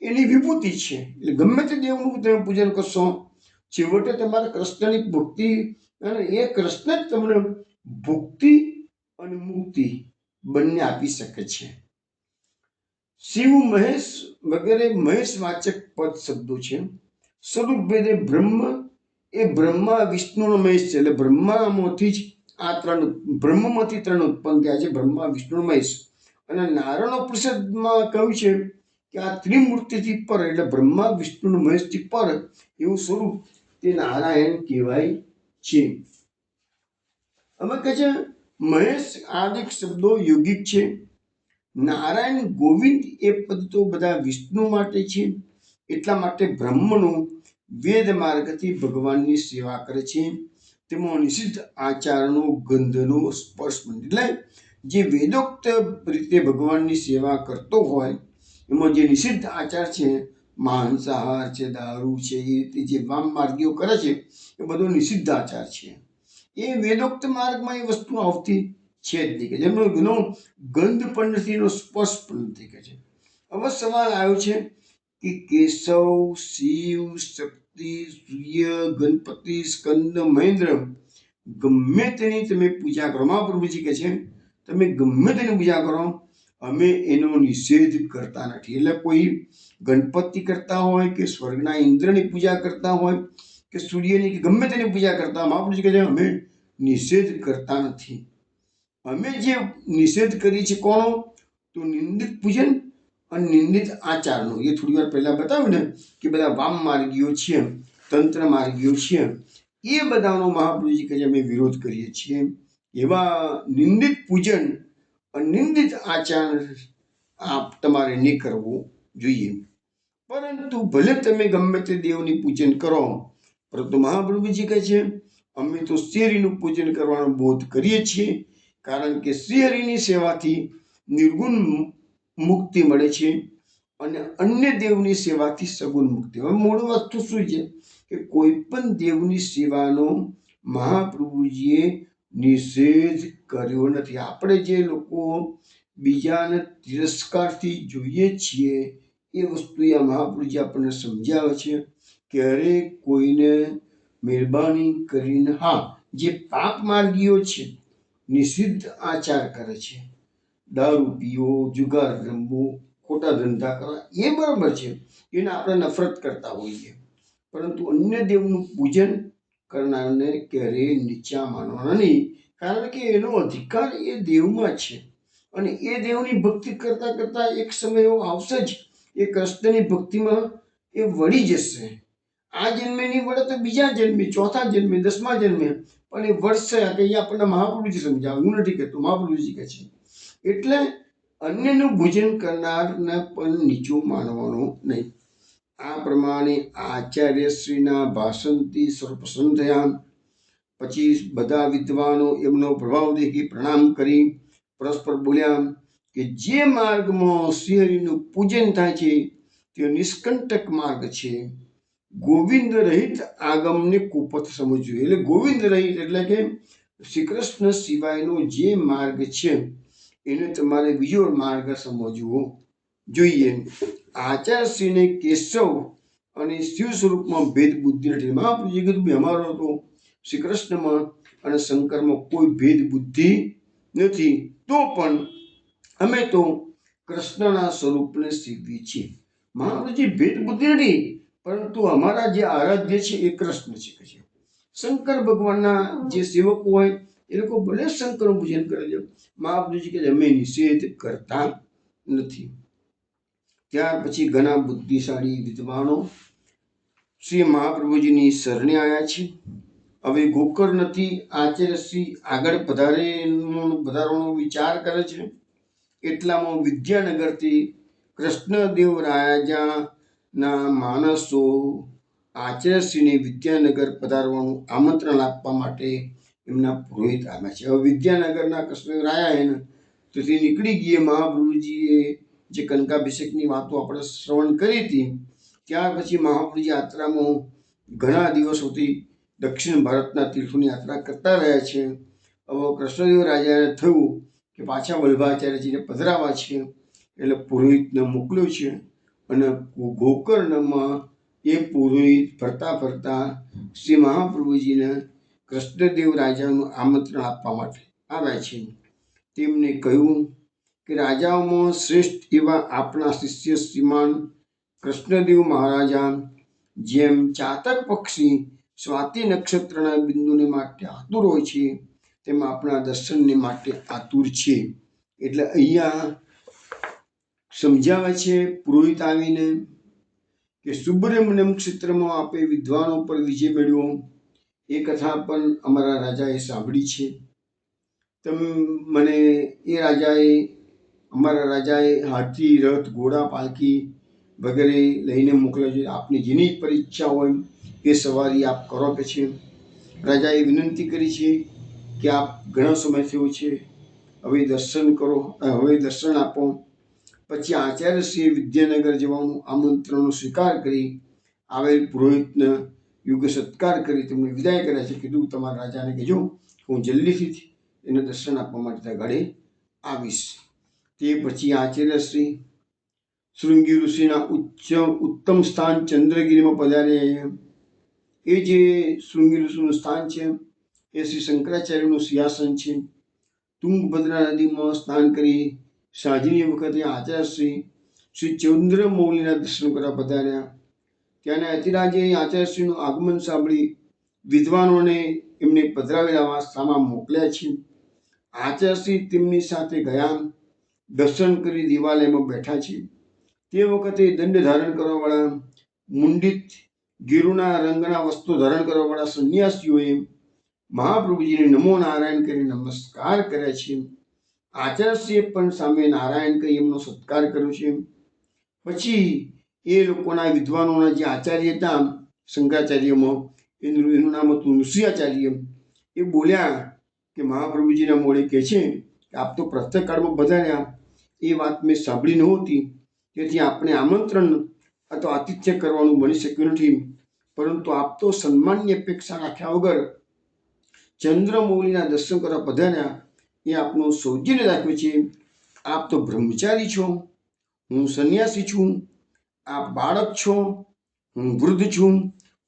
એની વિભૂતિ છે. એટલે ગમે તે દેવનું તમે પૂજન કરશો છેવટે તમારે કૃષ્ણની ભક્તિ, અને એ કૃષ્ણ જ તમને ભુક્તિ અને મુક્તિ બંને આપી શકે છે. શિવ, મહેશ વગેરે મહેશવાચક પદ શબ્દો છે. સ્વરૂપ ભેદે બ્રહ્મ એ બ્રહ્મા વિષ્ણુનો મહેશ છે. એટલે બ્રહ્મામાંથી જ આ ત્રણ બ્રહ્મમાંથી ત્રણ ઉત્પન્ન થયા છે, બ્રહ્મા, વિષ્ણુ, મહેશ. અને નારાયણ ઉપનિષદમાં કહ્યું છે કે આ ત્રિમૂર્તિથી પર, એટલે બ્રહ્મા, વિષ્ણુ, મહેશથી પર એવું સ્વરૂપ તે નારાયણ કહેવાય છે. અમે કહે છે મહેશ આદિક શબ્દો યોગિક છે. નારાયણ, ગોવિંદ એ પદ તો બધા વિષ્ણુ માટે છે. એટલા માટે બ્રહ્મનો વેદ માર્ગથી ભગવાનની સેવા કરે છે. તેમાં નિષિદ્ધ આચારનો, ગંધનો, સ્પર્શ, એટલે જે વેદોક્ત રીતે ભગવાનની સેવા કરતો હોય એમાં જે નિષિદ્ધ આચાર છે, માંસાહાર છે, દારૂ છે, એ રીતે જે વામ માર્ગીઓ કરે છે એ બધો નિષિદ્ધ આચાર છે. એ વેદોક્ત માર્ગમાં એ વસ્તુ આવતી છે જ નહીં, કે જેમનો એનો ગંધ પણ નથી, એનો સ્પર્શ પણ નથી. કે છે હવે સવાલ આવ્યો છે કે કેશવ, શિવ, શક્તિ, સૂર્ય, ગણપતિ, સ્કંદ, મહેન્દ્ર ગમે તેની તમે પૂજા કરો, મહાપ્રભુજી કહે છે તમે ગમે તેની પૂજા કરો, અમે એનો નિષેધ કરતા નથી. એટલે કોઈ ગણપતિ કરતા હોય કે સ્વર્ગના ઇન્દ્રની પૂજા કરતા હોય કે સૂર્યની કે ગમે તેની પૂજા કરતા હોય, મહાપ્રભુજી કહે છે અમે નિષેધ કરતા નથી. અમે જે નિષેધ કરીએ છીએ કોનો? તો નિંદિત પૂજન અને નિંદિત આચારનો. એ થોડી વાર પહેલા બતાવ્યું ને કે બધા વામ માર્ગીઓ છે, તંત્ર માર્ગીઓ છે, એ બધાનો મહાપ્રભુજી કહે છે અમે વિરોધ કરીએ છીએ. એવા નિંદિત પૂજન અને નિંદિત આચાર તમારે નહીં કરવું જોઈએ. પરંતુ ભલે તમે ગમે તે દેવની પૂજન કરો, પરંતુ મહાપ્રભુજી કહે છે અમે તો શ્રીહરિનું પૂજન કરવાનો બોધ કરીએ છીએ, કારણ કે શ્રીહરિની સેવાથી નિર્ગુણ મુક્તિ મળે છે અને અન્ય દેવની સેવાથી સગુણ મુક્તિ. હવે મૂળ વસ્તુ શું છે કે કોઈ પણ દેવની સેવાનો મહાપ્રભુજીએ નિષેધ કર્યો નથી. આપણે જે લોકો બીજાને તિરસ્કારથી જોઈએ છીએ એ વસ્તુ આ મહાપ્રભુજી આપણને સમજાવે છે કે અરે કોઈને મહેરબાની કરીને, હા, જે પાપ માર્ગીઓ છે, નિષિદ્ધ આચાર કરે છે, દારૂ પીવો, જુગાર રમવો, ખોટા ધંધા કરવા, એ બરાબર છે, એને આપણે નફરત કરતા હોઈએ. પરંતુ અન્ય દેવનું પૂજન કરનારને ક્યારેય નીચા માનવાના નહીં, કારણ કે એનો અધિકાર એ દેવમાં છે. અને એ દેવની ભક્તિ કરતા કરતા એક સમય એવો આવશે જ એ કૃષ્ણની ભક્તિમાં એ વળી જશે. આ જન્મે નહીં વળે તો બીજા જન્મે, ચોથા જન્મે, 10મા જન્મે પણ એ વળશે. કે એ આપણને મહાપ્રભુજી સમજાવે, હું નથી કહેતો, મહાપ્રભુજી કહે છે. એટલે અન્યનું ભોજન કરનારને પણ નીચું માનવાનો નહીં. આ પ્રમાણે આચાર્યશ્રીના ભાષણથી સર્વપ્રસન્ન થયા. પછી બધા વિદ્વાનો એમનો પ્રભાવ દેખી પ્રણામ કરી પરસ્પર બોલ્યા કે જે માર્ગમાં શ્રીહરિનું પૂજન થાય છે તે નિષ્કંટક માર્ગ છે. ગોવિંદ રહિત આગમને કુપથ સમજવું. એટલે ગોવિંદ રહિત એટલે કે શ્રી કૃષ્ણ સિવાયનો જે માર્ગ છે એને તમારે બીજો માર્ગ સમજવો જોઈએ. આચાર્યશ્રીને કેશવ અને શિવ સ્વરૂપમાં ભેદ બુદ્ધિ નથી. મહાપ્રભુજીએ કીધું અમારો તો શ્રી કૃષ્ણમાં અને શંકરમાં કોઈ ભેદ બુદ્ધિ નથી, તો પણ અમે તો કૃષ્ણના સ્વરૂપને સેવીએ છીએ. મહાપ્રભુજી ભેદ બુદ્ધિ નથી, પરંતુ અમારા જે આરાધ્ય છે એ કૃષ્ણ છે. શંકર ભગવાનના જે સેવકો હોય એ લોકો ભલે શંકરનું પૂજન કરે છે, મહાપ્રભુજી કે અમે નિષેધ કરતા નથી. ત્યાર પછી ઘણા બુદ્ધિશાળી વિદ્વાનો શ્રી મહાપ્રભુજીની શરણે આવ્યા છે. હવે ગોકર્ણથી આચાર્યશ્રી આગળ પધારવાનો વિચાર કરે છે. એટલામાં વિદ્યાનગરથી કૃષ્ણદેવ રાજાના માણસો આચાર્યશ્રીને વિદ્યાનગર પધારવાનું આમંત્રણ આપવા માટે એમના પુરોહિત આવ્યા છે. હવે વિદ્યાનગરના કૃષ્ણદેવ રાજા તેથી નીકળી ગયે. મહાપ્રભુજીએ જે કનકાભિષેકની વાતો આપણે શ્રવણ કરી હતી, ત્યાર પછી મહાપ્રભુજી યાત્રામાં ઘણા દિવસોથી દક્ષિણ ભારતના તીર્થોની યાત્રા કરતા રહ્યા છે. હવે કૃષ્ણદેવ રાજાને થયું કે પાછા વલ્ભાચાર્યજીને પધરાવા છે, એટલે પુરોહિતને મોકલ્યો છે. અને ગોકર્ણમાં એ પુરોહિત ફરતા ફરતા શ્રી મહાપ્રભુજીને કૃષ્ણદેવ રાજાનું આમંત્રણ આપવા માટે આવ્યા છે. તેમને કહ્યું કે રાજાઓમાં શ્રેષ્ઠ એવા આપણા શિષ્ય શ્રીમાન કૃષ્ણદેવ મહારાજા જેમ ચાતક પક્ષી સ્વાતિ નક્ષત્રના બિંદુને માટે આતુર હોય છે, તેમાં આપણા દર્શનને માટે આતુર છે. એટલે અહીંયા સમજાવે છે પુરોહિત આવીને કે સુબ્રમણ્યમ ક્ષેત્રમાં આપે વિદ્વાનો પર વિજય મેળવ્યો. એ કથા પણ અમારા રાજાએ સાંભળી છે. મને એ અમારા રાજાએ હાથી, રથ, ઘોડા, પાલકી વગેરે લઈને મોકલ્યો છે. આપની જેની પર ઈચ્છા હોય એ સવારી આપ કરો કે છે. રાજાએ વિનંતી કરી છે કે આપ ઘણો સમય થયો છે, હવે દર્શન આપો. પછી આચાર્યશ્રીએ વિદ્યાનગર જવાનું આમંત્રણનો સ્વીકાર કરી આવેલ પુરોહિતને યોગ્ય સત્કાર કરી તેમને વિદાય કર્યા છે. કીધું તમારા રાજાને કહેજો હું જલ્દીથી એને દર્શન આપવા માટે ઘરે આવીશ. તે પછી આચાર્યશ્રી શૃંગી ઋષિના ઉત્તમ સ્થાન ચંદ્રગીરીમાં પધાર્યા. એ જે શૃંગી ઋષિનું સ્થાન છે એ શ્રી શંકરાચાર્યનું સિંહાસન છે. તુંગભદ્રા નદીમાં સ્નાન કરી સાંજની વખતે આચાર્યશ્રી શ્રી ચંદ્રમૌલીના દર્શન કરવા પધાર્યા. ત્યાંના અતિરાજે આચાર્યશ્રીનું આગમન સાંભળી વિદ્વાનોને એમને પધરાવેલા વાસ્તામાં મોકલ્યા છે. આચાર્યશ્રી તેમની સાથે ગયા, દર્શન કરી દેવાલયમાં બેઠા છે. તે વખતે દંડ ધારણ કરવાવાળા મુંડિત ગેરુના રંગના વસ્ત્રો ધારણ કરવાવાળા સંન્યાસીઓએ મહાપ્રભુજીને નમો નારાયણ કરી નમસ્કાર કર્યા છે. આચાર્યશ્રીએ પણ સામે નારાયણ કહી એમનો સત્કાર કર્યો છે. પછી એ લોકોના વિદ્વાનોના જે આચાર્ય હતા શંકરાચાર્યમાં, એનું નામ હતું નૃસિંહાચાર્ય. એ બોલ્યા કે મહાપ્રભુજીના મોડે કહે છે કે આપ તો પ્રત્યેકકાળમાં પધાર્યા, એ વાત મેં સાંભળી નહોતી, તેથી આપણે આમંત્રણ અથવા આતિથ્ય કરવાનું બની શક્યું નથી. પરંતુ આપ તો સન્માનની અપેક્ષા રાખ્યા વગર ચંદ્રમૌલીના દર્શન કરવા પધાર્યા, એ આપનું સૌજન્ય રાખ્યું છે. આપ તો બ્રહ્મચારી છો, હું સંન્યાસી છું. આપ બાળક છો, હું વૃદ્ધ છું,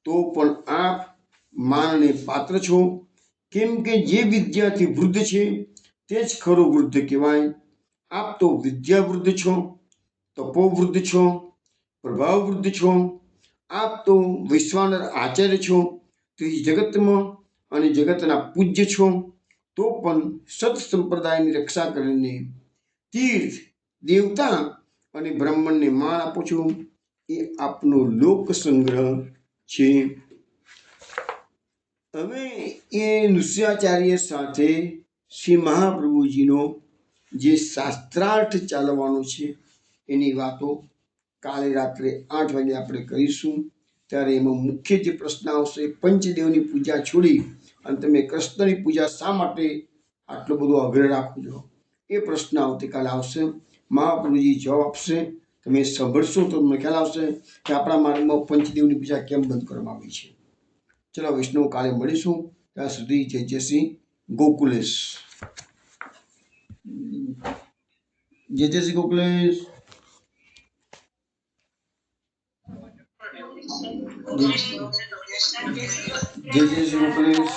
તો પણ આપ માનને પાત્ર છો. કેમ કે જે વિદ્યાથી વૃદ્ધ છે તે જ ખરો વૃદ્ધ કહેવાય. આપ તો વિદ્યા વૃદ્ધ છો, તપો વૃદ્ધ છો, પ્રભાવ વૃદ્ધ છો. આપ તો વૈશ્વાનર આચાર્ય છો, તેથી જગતમાં અને જગતના પૂજ્ય છો. તો પણ સત સંપ્રદાયની રક્ષા કરીને તીર્થ, દેવતા અને બ્રાહ્મણને માન આપો છો. એ આપનો લોક સંગ્રહ છે. હવે એ નૃસિંહાચાર્ય સાથે શ્રી મહાપ્રભુજીનો જે શાસ્ત્રાર્થ ચાલવાનો છે એની વાતો કાલે રાત્રે 8 વાગે આપણે કરીશું. ત્યારે એમાં મુખ્ય જે પ્રશ્ન આવશે, પંચદેવની પૂજા છોડી અને તમે કૃષ્ણની પૂજા શા માટે આટલો બધો આગ્રહ રાખો છો, એ પ્રશ્ન આવતીકાલે આવશે. મહાપ્રભુજી જવાબ આપશે. તમે સાંભળશો તો તમને ખ્યાલ આવશે કે આપણા માર્ગમાં પંચદેવની પૂજા કેમ બંધ કરવામાં આવી છે. ચલો વૈષ્ણવ, કાલે મળીશું. ત્યાં સુધી જય જય શ્રી ગોકુલેશ. જય જય શ્રી ગોકુલેશ. જય જય શ્રી ગોકુલેશ.